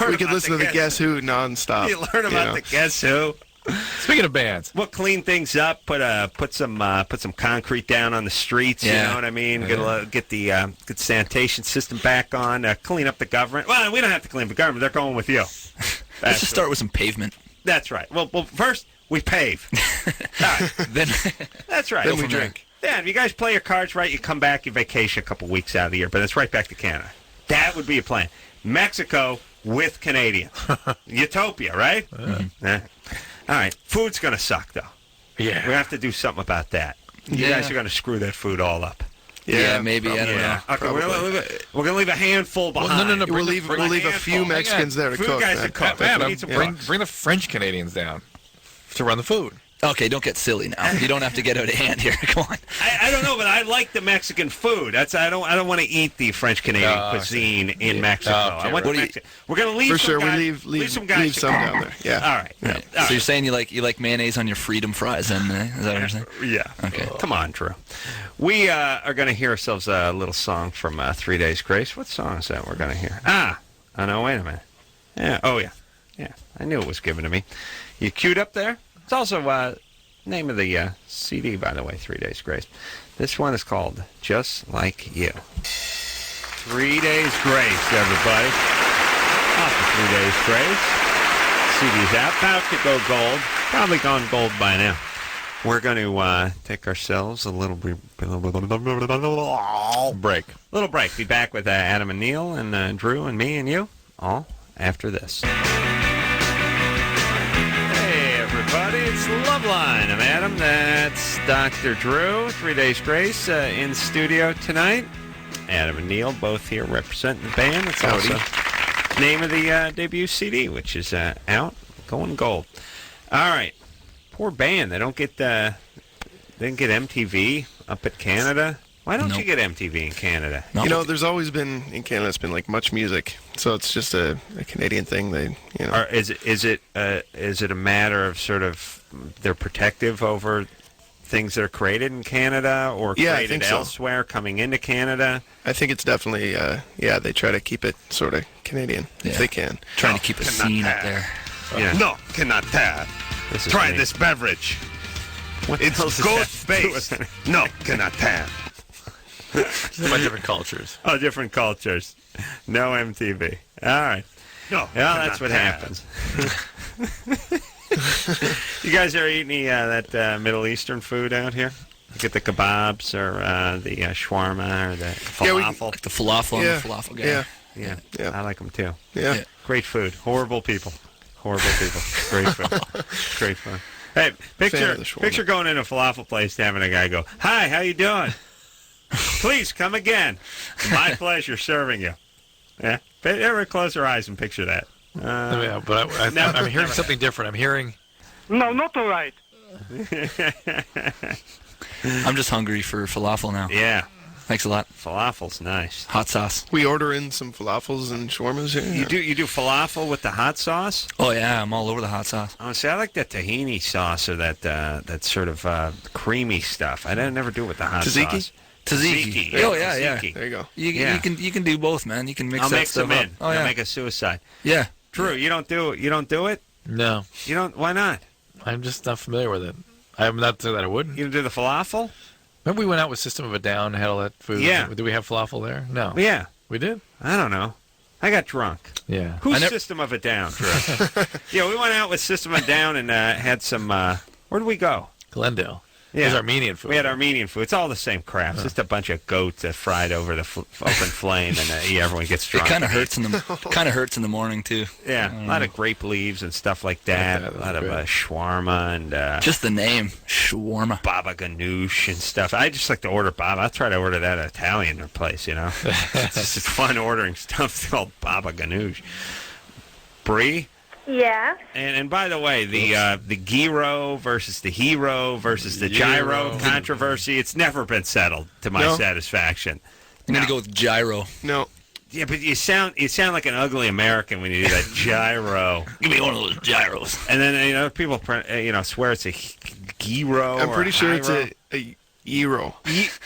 We could listen to the Guess Who nonstop. You learn about the Guess Who. Speaking of bands, we'll clean things up. Put some concrete down on the streets. Yeah. You know what I mean? Get the sanitation system back on. Clean up the government. Well, we don't have to clean up the government. They're going with you. Let's just start with some pavement. That's right. Well, first we pave. All right. Then that's right. Then we drink. Yeah, if you guys play your cards right, you come back, you vacation a couple weeks out of the year, but it's right back to Canada. That would be a plan. Mexico with Canadians. Utopia, right? Yeah. All right. Food's going to suck, though. Yeah. We have to do something about that. You guys are going to screw that food all up. Yeah, maybe. I don't know. Okay, we're going to leave a handful behind. Well, no. We'll leave a few Mexicans there to Food cook. guys man. to cook. Matt, We need some bring the French Canadians down to run the food. Okay, don't get silly now. You don't have to get out of hand here. Come on. I don't know, but I like the Mexican food. I don't want to eat the French Canadian cuisine in Mexico. Okay, I want the Mexican. We're going to leave For some sure, guys, we leave some guys some down there. Yeah. All right. Right. So you're saying you like mayonnaise on your freedom fries, then? Is that what you're saying? Yeah. Okay. Come on, Drew. We are going to hear ourselves a little song from 3 Days Grace. What song is that we're going to hear? Oh, no, wait a minute. Yeah. Oh, yeah. Yeah. I knew it was given to me. You queued up there? It's also name of the CD, by the way, 3 Days Grace. This one is called Just Like You. 3 Days Grace, everybody. Off of 3 Days Grace. CD's out. About to go gold. Probably gone gold by now. We're going to take ourselves a little break. Little break. Be back with Adam and Neil and Drew and me and you all after this. Hey, everybody. It's Loveline. I'm Adam. That's Dr. Drew. 3 Days Grace in studio tonight. Adam and Neil both here representing the band. It's also name of the debut CD, which is out, going gold. All right. Poor band. They don't get MTV up at Canada. Why don't you get MTV in Canada? You know, there's always been in Canada. It's been like Much Music, so it's just a Canadian thing. Or is it a matter of sort of they're protective over things that are created in Canada or created elsewhere coming into Canada? I think it's definitely they try to keep it sort of Canadian if they can. Trying to keep a scene up there. Yeah. No, cannot have. Try this beverage. It's good based. No, cannot have. Just about different cultures. Oh, different cultures. No MTV. All right. No. Well, that's what happens. You guys ever eat any that Middle Eastern food out here? You get the kebabs or the shawarma or the falafel? Like the falafel and the falafel guy. Yeah. I like them too. Yeah. Great food. Horrible people. Great food. Great fun. Hey, picture going in a falafel place and having a guy go, "Hi, how you doing? Please come again. My pleasure serving you." Yeah. Everyone close their eyes and picture that. Yeah, but I'm hearing something different. I'm hearing. No, not all right. I'm just hungry for falafel now. Yeah. Thanks a lot. Falafel's nice. Hot sauce. We order in some falafels and shawarmas here. You do falafel with the hot sauce? Oh yeah, I'm all over the hot sauce. Oh, see, I like that tahini sauce or that sort of creamy stuff. I never do it with the hot sauce. Tzatziki. Yeah, Oh yeah. There you go. You can do both, man. You can mix I'll that mix stuff them in. up. Oh yeah. I'll make a suicide. Yeah. Drew, you don't do it? No. You don't? Why not? I'm just not familiar with it. I'm not saying that I wouldn't. You don't do the falafel? Remember we went out with System of a Down, had all that food? Yeah. Did we have falafel there? No. Yeah. We did? I don't know. I got drunk. Yeah. Who's System of a Down, Drew? Yeah, we went out with System of a Down and had some, where did we go? Glendale. Yeah. It was Armenian food. We had Armenian food. It's all the same crap. It's just a bunch of goats that fried over the open flame, and everyone gets drunk. It kind of hurts in the morning too. Yeah, a lot of grape leaves and stuff like that. A lot of shawarma and just the name shawarma, baba ganoush and stuff. I just like to order baba. I try to order that at an Italian place. You know, it's just fun ordering stuff called baba ganoush. Bree. Yeah. And by the way, the gyro versus the hero versus the gyro controversy, it's never been settled to my satisfaction. I'm going to go with gyro. No. Yeah, but you sound like an ugly American when you do that gyro. Give me one of those gyros. And then people swear it's a gyro. I'm pretty sure it's a gyro.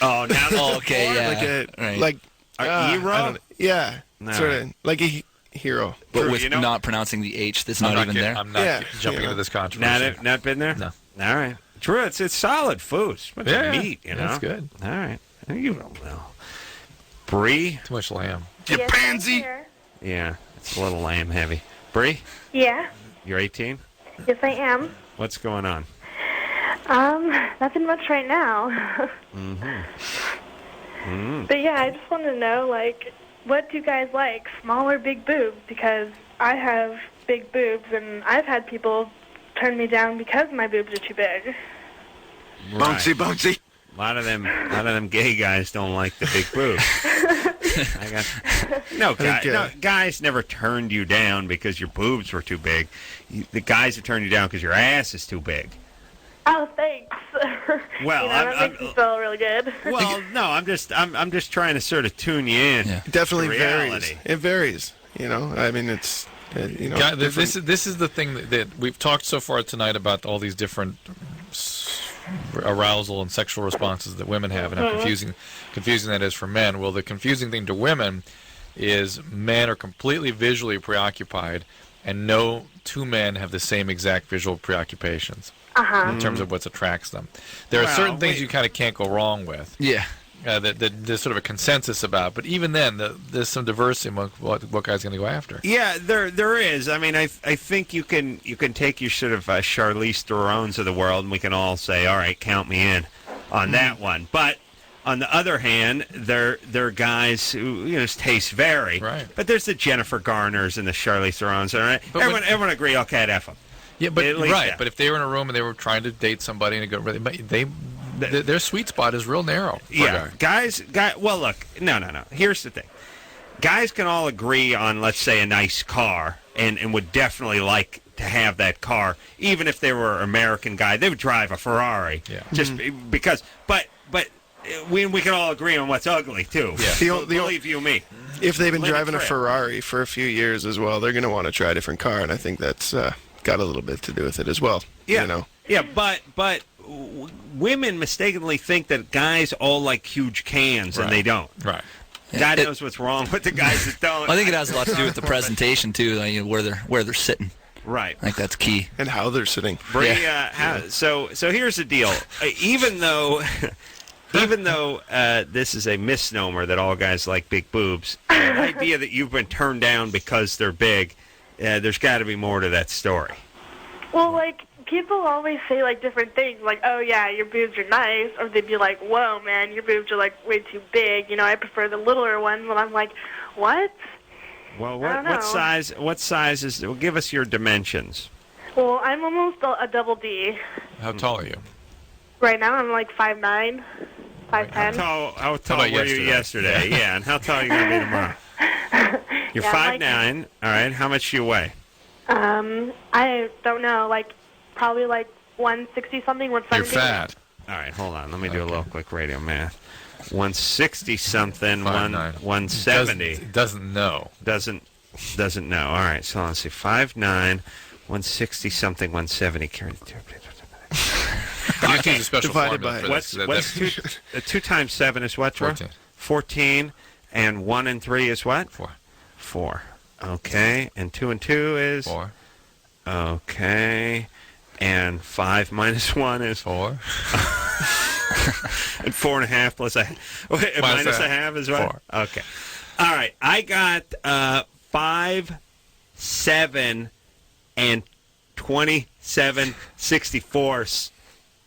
Oh, now okay, yeah. Like a gyro? Yeah. No. Sort of like a hero. But with not pronouncing the H that's not even there. I'm not jumping into this controversy. Not been there? No. All right. True, it's solid food. It's a bunch of meat, you know? That's good. All right. You don't know. Bree? Too much lamb. You pansy! Yeah, it's a little lamb heavy. Bree? Yeah. You're 18? Yes, I am. What's going on? Nothing much right now. Mm-hmm. But yeah, I just wanted to know, what do you guys like, small or big boobs? Because I have big boobs, and I've had people turn me down because my boobs are too big. Right. Bouncy. A lot of them gay guys don't like the big boobs. Guys never turned you down because your boobs were too big. The guys have turned you down because your ass is too big. Oh, thanks. Well, that makes me feel really good. Well, no, I'm just trying to sort of tune you in. Yeah. Definitely to reality. varies. It varies. I mean, it's this is the thing that we've talked so far tonight about all these different arousal and sexual responses that women have, and how confusing that is for men. Well, the confusing thing to women is men are completely visually preoccupied, and no two men have the same exact visual preoccupations in terms of what attracts them. There are certain things you kind of can't go wrong with. Yeah. That there's sort of a consensus about, but even then, there's some diversity among what guy's going to go after. Yeah, there is. I mean, I think you can take your sort of Charlize Theron's of the world, and we can all say, all right, count me in on that one. But on the other hand, there are guys whose tastes vary. Right. But there's the Jennifer Garners and the Charlize Theron's. All right. Everyone agree. Okay, I'd F them. Yeah, but But if they were in a room and they were trying to date somebody and their sweet spot is real narrow. Yeah, guys. Well, look, no. Here's the thing: guys can all agree on, let's say, a nice car, and would definitely like to have that car, even if they were an American guy. They would drive a Ferrari, just because. But we can all agree on what's ugly too. Yeah. Believe you me. If they've been driving a Ferrari for a few years as well, they're going to want to try a different car, and I think that's got a little bit to do with it as well. Yeah. Yeah, but women mistakenly think that guys all like huge cans, and they don't. Right. God knows what's wrong with the guys that don't. I think it has a lot to do with the presentation too, where they're sitting. Right. I think that's key. And how they're sitting. Bree, so here's the deal. Even though this is a misnomer that all guys like big boobs, the idea that you've been turned down because they're big, there's got to be more to that story. Well, people always say, different things, oh, yeah, your boobs are nice, or they'd be like, whoa, man, your boobs are, way too big. I prefer the littler ones, and I'm like, what? Well, what size is, well, give us your dimensions. Well, I'm almost a double D. How tall are you? Right now, I'm 5'9", 5'10". How tall were you yesterday? Yeah, and how tall are you going to be tomorrow? You're 5'9", all right. How much do you weigh? I don't know, probably 160-something, 170. You're fat. All right, hold on. Let me do a little quick radio math. 160-something, 170. Doesn't know. Doesn't know. All right, so let's see. 5'9", 160-something, 170. You can use a special formula for what's 2 times 7 is what? 14. 14, and 1 and 3 is what? 4. Okay, and 2 and 2 is? 4. Okay, and 5 minus 1 is? 4. And 4.5 plus minus a half is what? 4. Okay. All right, I got 5, 7, and 27/64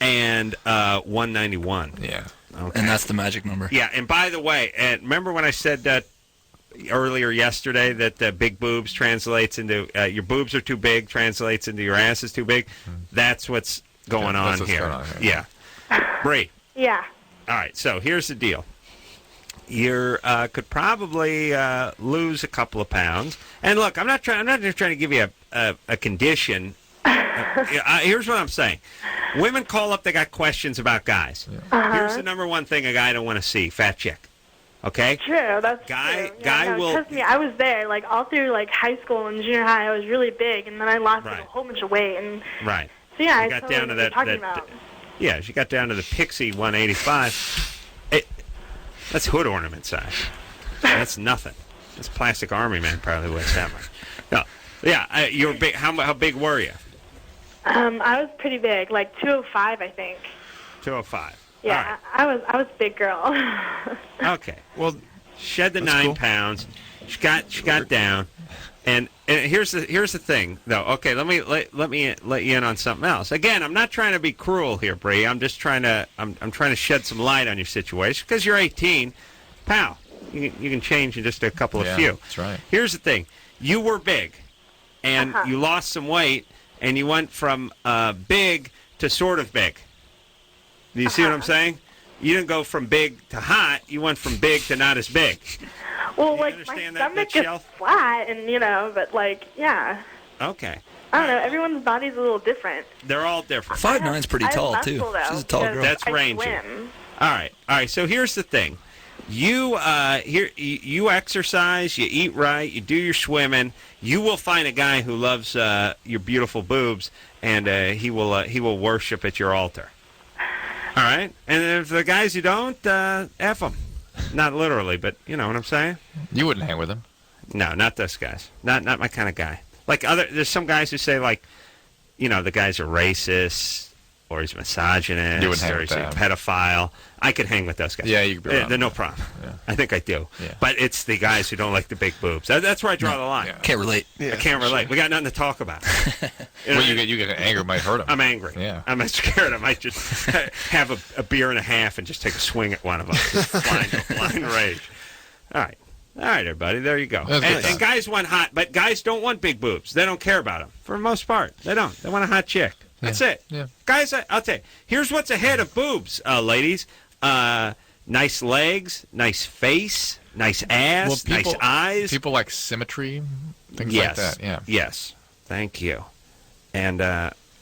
and 191. Yeah. Okay. And that's the magic number. Yeah, and by the way, remember when I said that earlier yesterday that big boobs translates into your boobs are too big, translates into your ass is too big? That's what's going on here. Yeah. Bree. Yeah. All right, so here's the deal. You could probably lose a couple of pounds. And look, I'm not just trying to give you a condition. Here's what I'm saying. Women call up, they got questions about guys. Here's the number one thing a guy don't want to see: fat chick. Okay? True, that's true. Guy will. Trust me, I was there. All through high school and junior high, I was really big, and then I lost a whole bunch of weight. And right. So yeah, I got down to that. Yeah, she got down to the Pixie 185. That's hood ornament size. That's nothing. This plastic army man probably weighs that much. No. Yeah, you were big. How big were you? I was pretty big, 205, I think. 205. Yeah, right. I was a big girl. Okay. Well, shed the 9 pounds. She got down, and here's the thing though. Okay, let me let you in on something else. Again, I'm not trying to be cruel here, Bree. I'm just trying to I'm trying to shed some light on your situation because you're 18, pal. you can change in just a couple of few. That's right. Here's the thing: you were big, and you lost some weight, and you went from big to sort of big. Do you see what I'm saying? You didn't go from big to hot. You went from big to not as big. Well, like, my stomach is flat, and, but, yeah. Okay. I don't know. Everyone's body's a little different. They're all different. 5'9" is pretty tall, too. She's a tall girl. That's rangy. All right. So here's the thing. You you exercise, you eat right, you do your swimming. You will find a guy who loves your beautiful boobs, and he will worship at your altar. All right? And if the guys who don't, F them. Not literally, but you know what I'm saying? You wouldn't hang with him. No, not those guys. Not my kind of guy. Like there's some guys who say, like, the guys are racist, or he's misogynist, or he's a pedophile. I could hang with those guys. Yeah, you could be They're no problem. Yeah. I think I do. Yeah. But it's the guys who don't like the big boobs. That's where I draw the line. Yeah. Can't relate. I can't relate. Sure. We got nothing to talk about. Well, you get anger might hurt him. I'm angry. Yeah. I'm scared. I might just have a beer and a half and just take a swing at one of them. Just blind rage. All right, everybody. There you go. And guys want hot, but guys don't want big boobs. They don't care about them for the most part. They don't. They want a hot chick. That's it. Yeah. Guys, I'll tell you. Here's what's ahead of boobs, ladies. Nice legs, nice face, nice ass, nice eyes. People like symmetry, things like that. Yeah. Yes. Thank you. And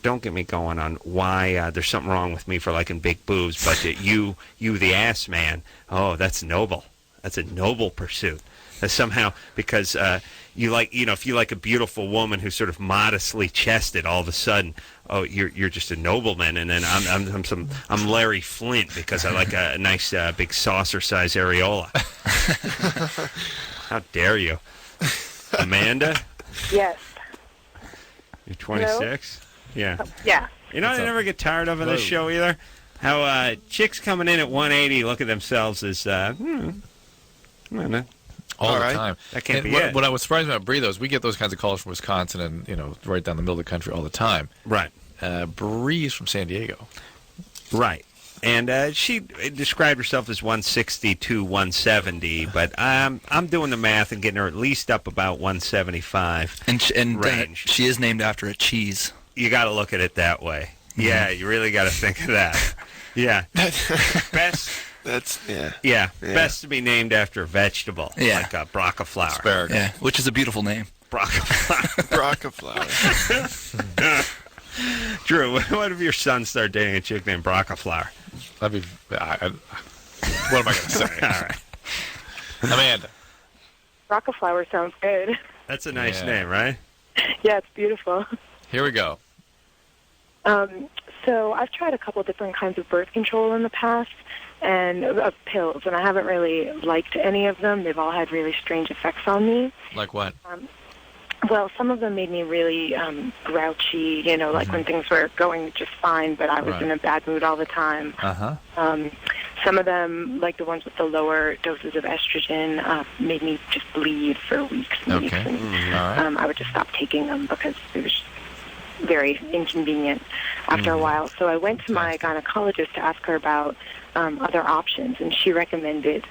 don't get me going on why there's something wrong with me for liking big boobs, but you the ass man, oh, that's noble. That's a noble pursuit. That's somehow because you like, if you like a beautiful woman who's sort of modestly chested, all of a sudden, oh, you're just a nobleman, and then I'm Larry Flint because I like a nice big saucer-sized areola. How dare you, Amanda? Yes. You're 26. Yeah. Yeah. I never get tired of this show either. How chicks coming in at 180 look at themselves as all the time. That can't be what I was surprised about Bree, though, is we get those kinds of calls from Wisconsin and, right down the middle of the country all the time. Right. Bree's from San Diego. Right. And she described herself as 160 to 170, but I'm doing the math and getting her at least up about 175 and range. She is named after a cheese. You got to look at it that way. Yeah, you really got to think of that. Yeah. Best... Yeah. Best to be named after a vegetable. Yeah. Like a broccoli flower. Asparagus. Yeah, which is a beautiful name. Broccoli flower. Broccoli flower. Drew, what if your son started dating a chick named broccoli flower? What am I going to say? All right. Amanda. Broccoli flower sounds good. That's a nice name, right? Yeah, it's beautiful. Here we go. So I've tried a couple different kinds of birth control in the past, and of pills, and I haven't really liked any of them. They've all had really strange effects on me. Like what? Well, some of them made me really grouchy, like when things were going just fine, but I was in a bad mood all the time. Some of them, like the ones with the lower doses of estrogen, made me just bleed for weeks and weeks. And, I would just stop taking them because it was very inconvenient after a while. So I went to my gynecologist to ask her about other options, and she recommended,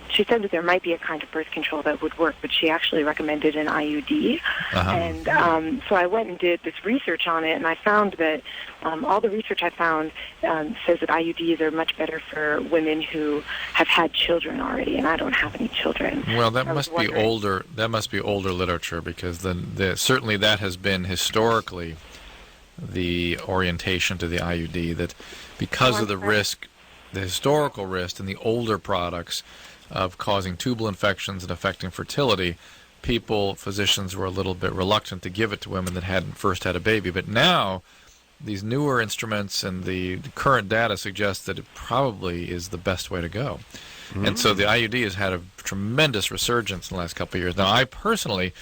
she said that there might be a kind of birth control that would work, but she actually recommended an IUD. And so I went and did this research on it, and I found that all the research I found says that IUDs are much better for women who have had children already, and I don't have any children. Well, that must be older. That must be older literature, because certainly that has been historically the orientation to the IUD, that because of the risk, the historical risk in the older products of causing tubal infections and affecting fertility, physicians were a little bit reluctant to give it to women that hadn't first had a baby. But now, these newer instruments and the current data suggest that it probably is the best way to go. And so the IUD has had a tremendous resurgence in the last couple of years. Now, I personally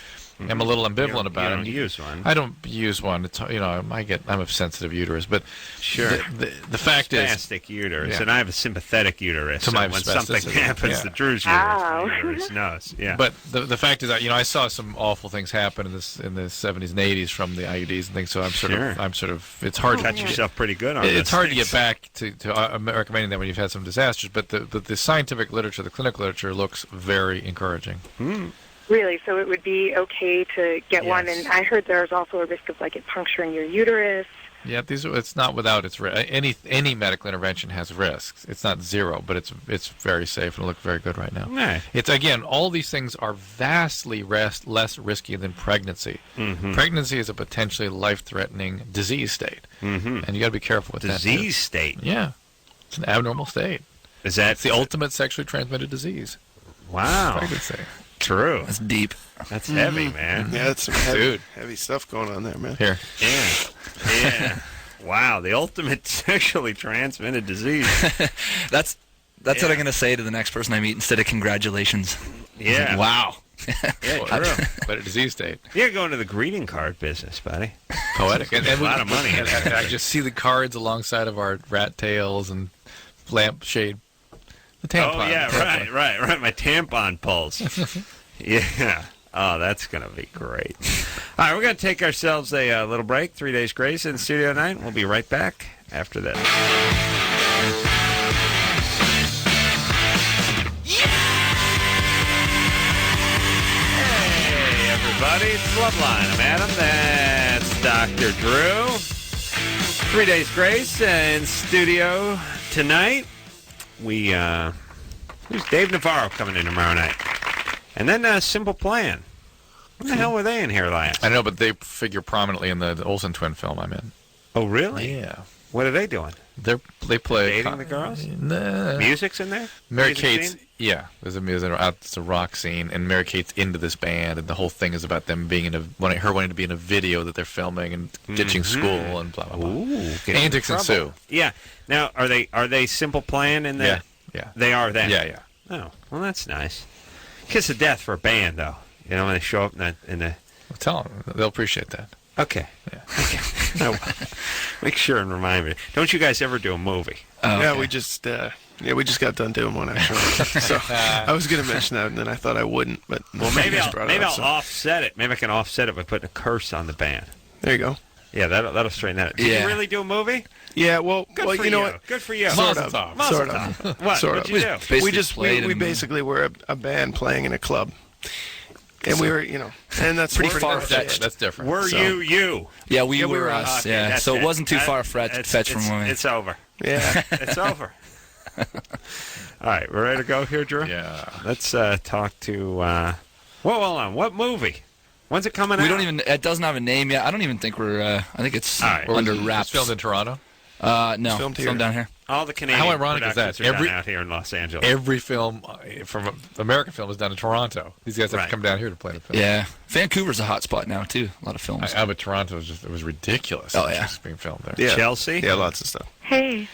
I'm a little ambivalent about it. You don't use one. I don't use one. It's I'm a sensitive uterus, but sure. The fact is, spastic uterus, and I have a sympathetic uterus. To my when something happens to Drew's uterus knows. Yeah. But the fact is that I saw some awful things happen in the 70s and 80s from the IUDs and things. So I'm sort of it's hard to cut yourself pretty good on. It's hard to get back to recommending that when you've had some disasters. But the scientific literature, the clinical literature, looks very encouraging. Really? So it would be okay to get one, and I heard there's also a risk of it puncturing your uterus. Yeah, it's not without its risk. Any medical intervention has risks. It's not zero, but it's very safe and look very good right now. Right. It's again, all these things are vastly less risky than pregnancy. Mm-hmm. Pregnancy is a potentially life-threatening disease state, and you got to be careful with that. Disease state. Yeah, it's an abnormal state. Is that it's the ultimate sexually transmitted disease? Wow. Pregnancy. True. That's deep. That's heavy, man. Yeah, that's some heavy stuff going on there, man. Here. Yeah. Wow, the ultimate sexually transmitted disease. That's what I'm going to say to the next person I meet instead of congratulations. Yeah. Wow. Yeah, true. But a disease state. You're going to the greeting card business, buddy. Poetic. And a lot of money. I just see the cards alongside of our rat tails and lampshade. The tampon. Oh, yeah, right. My tampon pulse. Yeah. Oh, that's going to be great. All right, we're going to take ourselves a little break. 3 Days Grace in studio tonight. We'll be right back after this. Hey, everybody. It's Loveline. I'm Adam. That's Dr. Drew. 3 Days Grace in studio tonight. There's Dave Navarro coming in tomorrow night. And then Simple Plan. When the hell were they in here last? I don't know, but they figure prominently in the Olsen twin film I'm in. Oh, really? Yeah. What are they doing? They play dating the girls? Nah. Music's in there? Mary Kate's, yeah. There's it's a rock scene, and Mary Kate's into this band, and the whole thing is about them being her wanting to be in a video that they're filming and ditching school and blah blah blah. Ooh, antics ensue. Yeah. Now, are they Simple Plan in there? Yeah. They are that. Yeah. Oh, well, that's nice. Kiss of death for a band, though. When they show up in the. Well, tell them they'll appreciate that. Okay. Yeah. Okay. Make sure and remind me. Don't you guys ever do a movie? Oh, okay. we just got done doing one actually. So I was going to mention that, and then I thought I wouldn't. But maybe I'll offset it. Maybe I can offset it by putting a curse on the band. There you go. Yeah, that'll straighten that out. Did you really do a movie? Yeah, well, you know what? Good for you. Sort of. What? Sort What'd of. you do? We basically were a band playing in a club. And we were, and that's pretty far-fetched. That's different. Were you? Yeah, we were us. Okay, yeah, so it wasn't too far-fetched from when it's over. Yeah. It's over. All right, we're ready to go here, Drew? Yeah. Let's talk to, hold on. What movie? When's it coming out? It doesn't have a name yet. I don't even think we're, I think it's under wraps. It's filmed in Toronto? No, filmed down here. All the Canadian How ironic is that? Are done out here in Los Angeles. Every film from American film is done in Toronto. These guys have to come down here to play the film. Yeah, Vancouver's a hot spot now too. A lot of films. But Toronto it was ridiculous. Oh yeah, being filmed there. Yeah. Chelsea. Yeah, lots of stuff. Hey.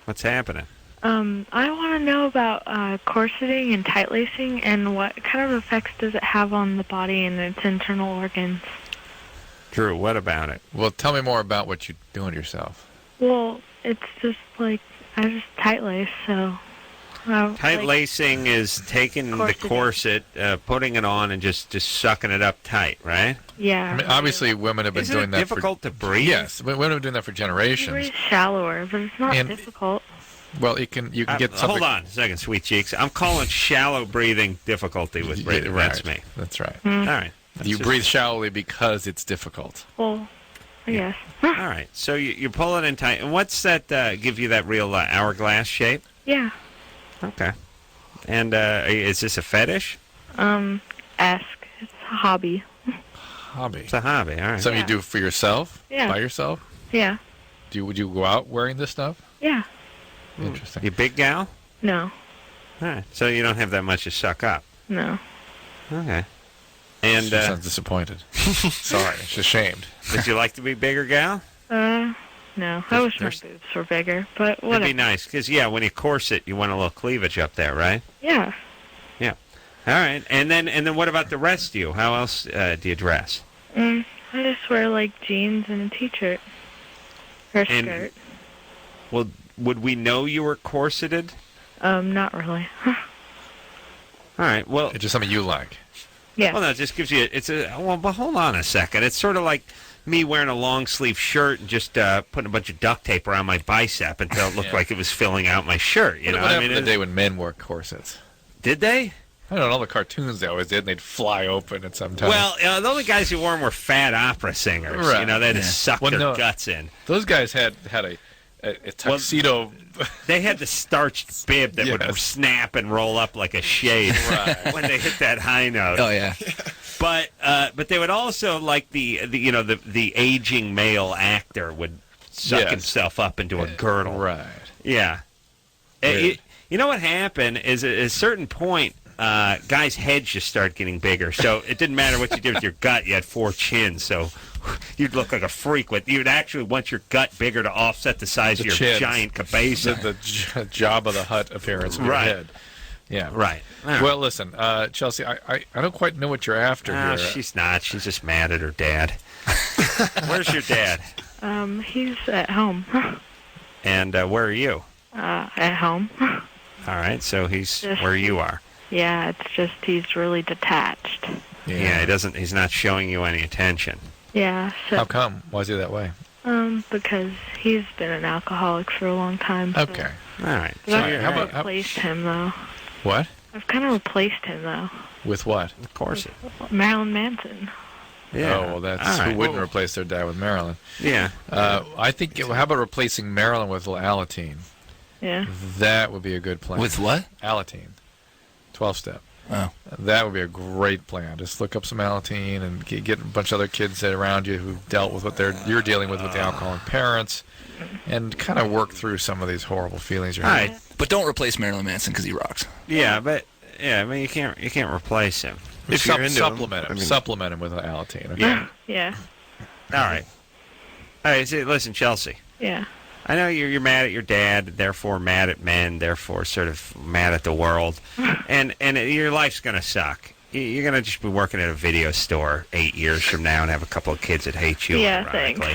What's happening? I want to know about corseting and tight lacing, and what kind of effects does it have on the body and its internal organs? Drew, what about it? Well, tell me more about what you're doing to yourself. Well, it's just I just tight lace, so. Tight lacing is taking the corset, putting it on, and just sucking it up tight, right? Yeah. I mean, obviously, women have been doing that. Difficult to breathe? Yes, women have been doing that for generations. It's shallower, but it's not difficult. Well, you can get something. Hold on a second, sweet cheeks. I'm calling shallow breathing difficulty with breathing. Right. That's me. That's right. All right. You breathe shallowly because it's difficult. Well, yes. All right. So you pull it in tight. And what's that give you that real hourglass shape? Yeah. Okay. And is this a fetish? It's a hobby. Hobby. It's a hobby. All right. Something you do for yourself? Yeah. By yourself? Yeah. Would you go out wearing this stuff? Yeah. Interesting. You big gal? No. All right. So you don't have that much to suck up? No. Okay. And she sounds disappointed. Sorry, she's ashamed. Would you like to be bigger, gal? No. I wish my boobs were bigger, but whatever. It'd be nice, because, when you corset, you want a little cleavage up there, right? Yeah. Yeah. All right, and then what about the rest of you? How else do you dress? I just wear like jeans and a t-shirt or a skirt. Well, would we know you were corseted? Not really. All right. Well, it's just something you like. Yeah. Well, no, it just gives you. But hold on a second. It's sort of like me wearing a long sleeve shirt and just putting a bunch of duct tape around my bicep until it looked like it was filling out my shirt. You know, what happened the day when men wore corsets? Did they? I don't know. All the cartoons they always did, and they'd fly open at some time. Well, the only guys who wore them were fat opera singers. Right. You know, they had to suck their guts in. Those guys had a tuxedo. They had the starched bib that would snap and roll up like a shade when they hit that high note. Oh yeah. But they would also, like the aging male actor would suck himself up into a girdle. Right. Yeah. You know what happened is at a certain point, guys' heads just started getting bigger. So it didn't matter what you did with your gut. You had 4 chins, so you'd look like a freak. You'd actually want your gut bigger to offset the size of your giant cabeza. The Jabba the Hutt appearance of your head. Yeah. Right. Well, listen, Chelsea, I don't quite know what you're after here. She's not. She's just mad at her dad. Where's your dad? He's at home. And where are you? At home. All right, so he's Just- where you are. Yeah, it's just he's really detached. Yeah, he's not showing you any attention. Yeah. So, how come? Why is he that way? Because he's been an alcoholic for a long time. So. Okay. All right. So I've replaced him, though. What? I've kind of replaced him, though. With what? Of course. Marilyn Manson. Yeah. Oh, well, that's who wouldn't replace their dad with Marilyn. Yeah. I think, how about replacing Marilyn with Alateen? Yeah. That would be a good plan. With what? Alateen. 12-step. Oh. That would be a great plan. Just look up some Alateen and get a bunch of other kids around you who've dealt with what you're dealing with the alcoholic parents, and kind of work through some of these horrible feelings you're having. Right. But don't replace Marilyn Manson because he rocks. Yeah, I mean you can't replace him. If you're into supplement him with Alateen. Okay? Yeah. Yeah. All right. So listen, Chelsea. Yeah. I know you're mad at your dad, therefore mad at men, therefore sort of mad at the world, and your life's gonna suck. You're gonna just be working at a video store 8 years from now and have a couple of kids that hate you. Yeah, thanks. All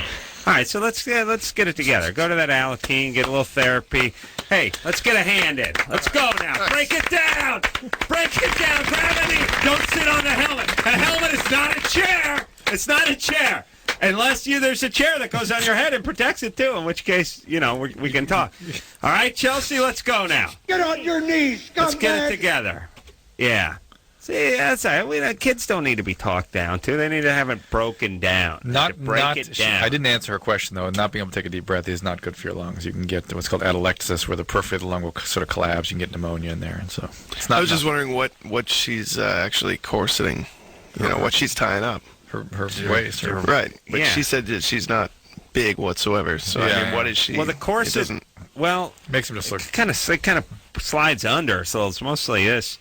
right, so let's get it together. Go to that Alateen, get a little therapy. Hey, let's get a hand in. Let's go now. Break it down. Break it down. Gravity. Don't sit on the helmet. A helmet is not a chair. It's not a chair. Unless there's a chair that goes on your head and protects it too, in which case, we can talk. All right, Chelsea, let's go now. Get on your knees, scumbag. Let's get it together. Yeah. See, that's all right. Kids don't need to be talked down to. They need to have it broken down. Break it down. I didn't answer her question, though. Not being able to take a deep breath is not good for your lungs. You can get what's called atelectasis, where the periphery of the lung will sort of collapse. You can get pneumonia in there. And so it's not. I was just wondering what she's actually corseting, what she's tying up. Her waist. Right. But she said that she's not big whatsoever. So, I mean, what is she? Well, the corset, makes him just look. It kind of slides under, so it's mostly this.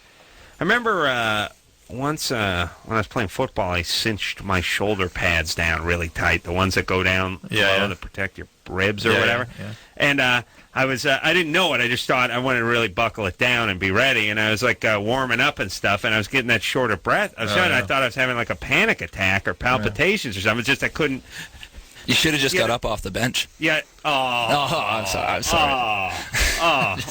I remember once when I was playing football, I cinched my shoulder pads down really tight, the ones that go down low to protect your ribs or whatever. Yeah. And I didn't know it. I just thought I wanted to really buckle it down and be ready. And I was like warming up and stuff, and I was getting that shorter breath. I thought I was having like a panic attack or palpitations or something. It's just I couldn't. You should have just got up off the bench. Yeah. I'm sorry.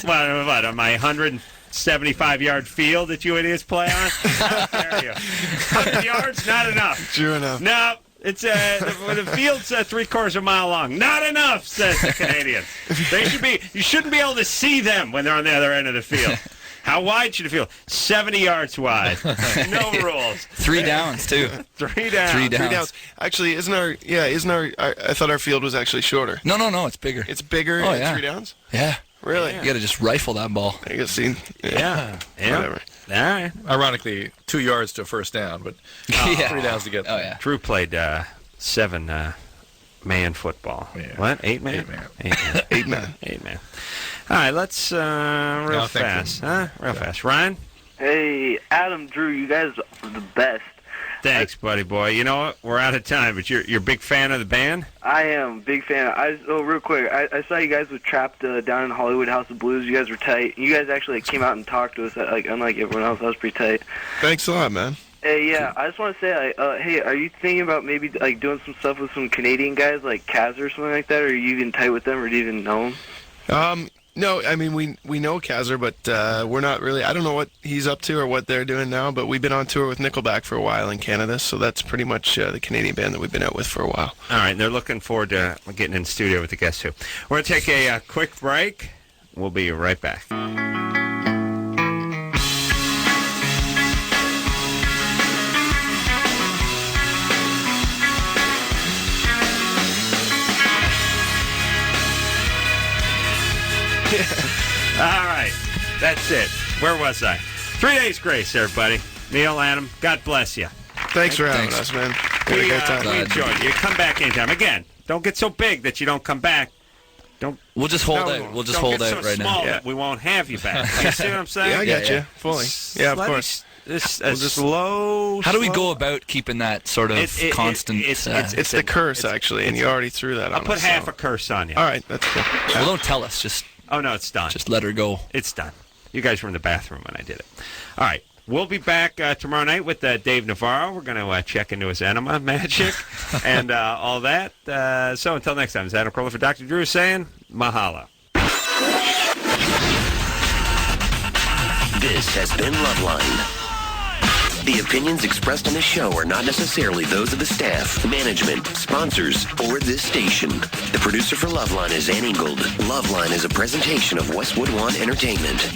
What am I 175-yard field that you idiots play on? How dare you? 100 yards? Not enough. True enough. No. It's the field's 3/4 of a mile long. Not enough, says the Canadians. You shouldn't be able to see them when they're on the other end of the field. How wide should the field? 70 yards wide. No rules. 3 downs too. 3 downs. 3 downs. Actually, I thought our field was actually shorter. No, it's bigger. It's bigger at 3 downs? Yeah. Really? You got to just rifle that ball. I guess Yeah. Whatever. All right. Ironically, 2 yards to a first down, but 3 downs to get there. Oh, yeah. Drew played 7-man football. Yeah. What? 8-man? 8-man. 8-man. 8-man. All right, let's real fast. Real fast. Ryan? Hey, Adam, Drew, you guys are the best. Thanks, buddy boy. You know what? We're out of time, but you're a big fan of the band? I am a big fan. Real quick, I saw you guys with Trapped down in Hollywood House of Blues. You guys were tight. You guys actually came out and talked to us. Unlike everyone else, I was pretty tight. Thanks a lot, man. Hey, yeah, I just want to say, hey, are you thinking about maybe doing some stuff with some Canadian guys like Kaz or something like that? Or are you even tight with them, or do you even know them? No, I mean, we know Kazar, but we're not really. I don't know what he's up to or what they're doing now, but we've been on tour with Nickelback for a while in Canada, so that's pretty much the Canadian band that we've been out with for a while. All right, and they're looking forward to getting in the studio with the guests, too. We're going to take a quick break. We'll be right back. All right, that's it. Where was I? 3 days grace, everybody. Neil, Adam, God bless you. Thanks for having us, man. We enjoyed it. You come back anytime. Again, don't get so big that you don't come back. We'll just hold out. We'll just hold out right now. That we won't have you back. You see what I'm saying? Yeah, I got you fully. Yeah, of course. Just low. How do we go about keeping that sort of constant? It's the curse, actually, and you already threw that on I'll put us, half a curse on you. All right, that's cool. Well, don't tell us. Just. Oh, no, it's done. Just let her go. It's done. You guys were in the bathroom when I did it. All right. We'll be back tomorrow night with Dave Navarro. We're going to check into his enema magic and all that. So until next time, it's Adam Carolla for Dr. Drew saying mahalo. This has been Loveline. The opinions expressed on this show are not necessarily those of the staff, management, sponsors, or this station. The producer for Loveline is Ann Ingold. Loveline is a presentation of Westwood One Entertainment.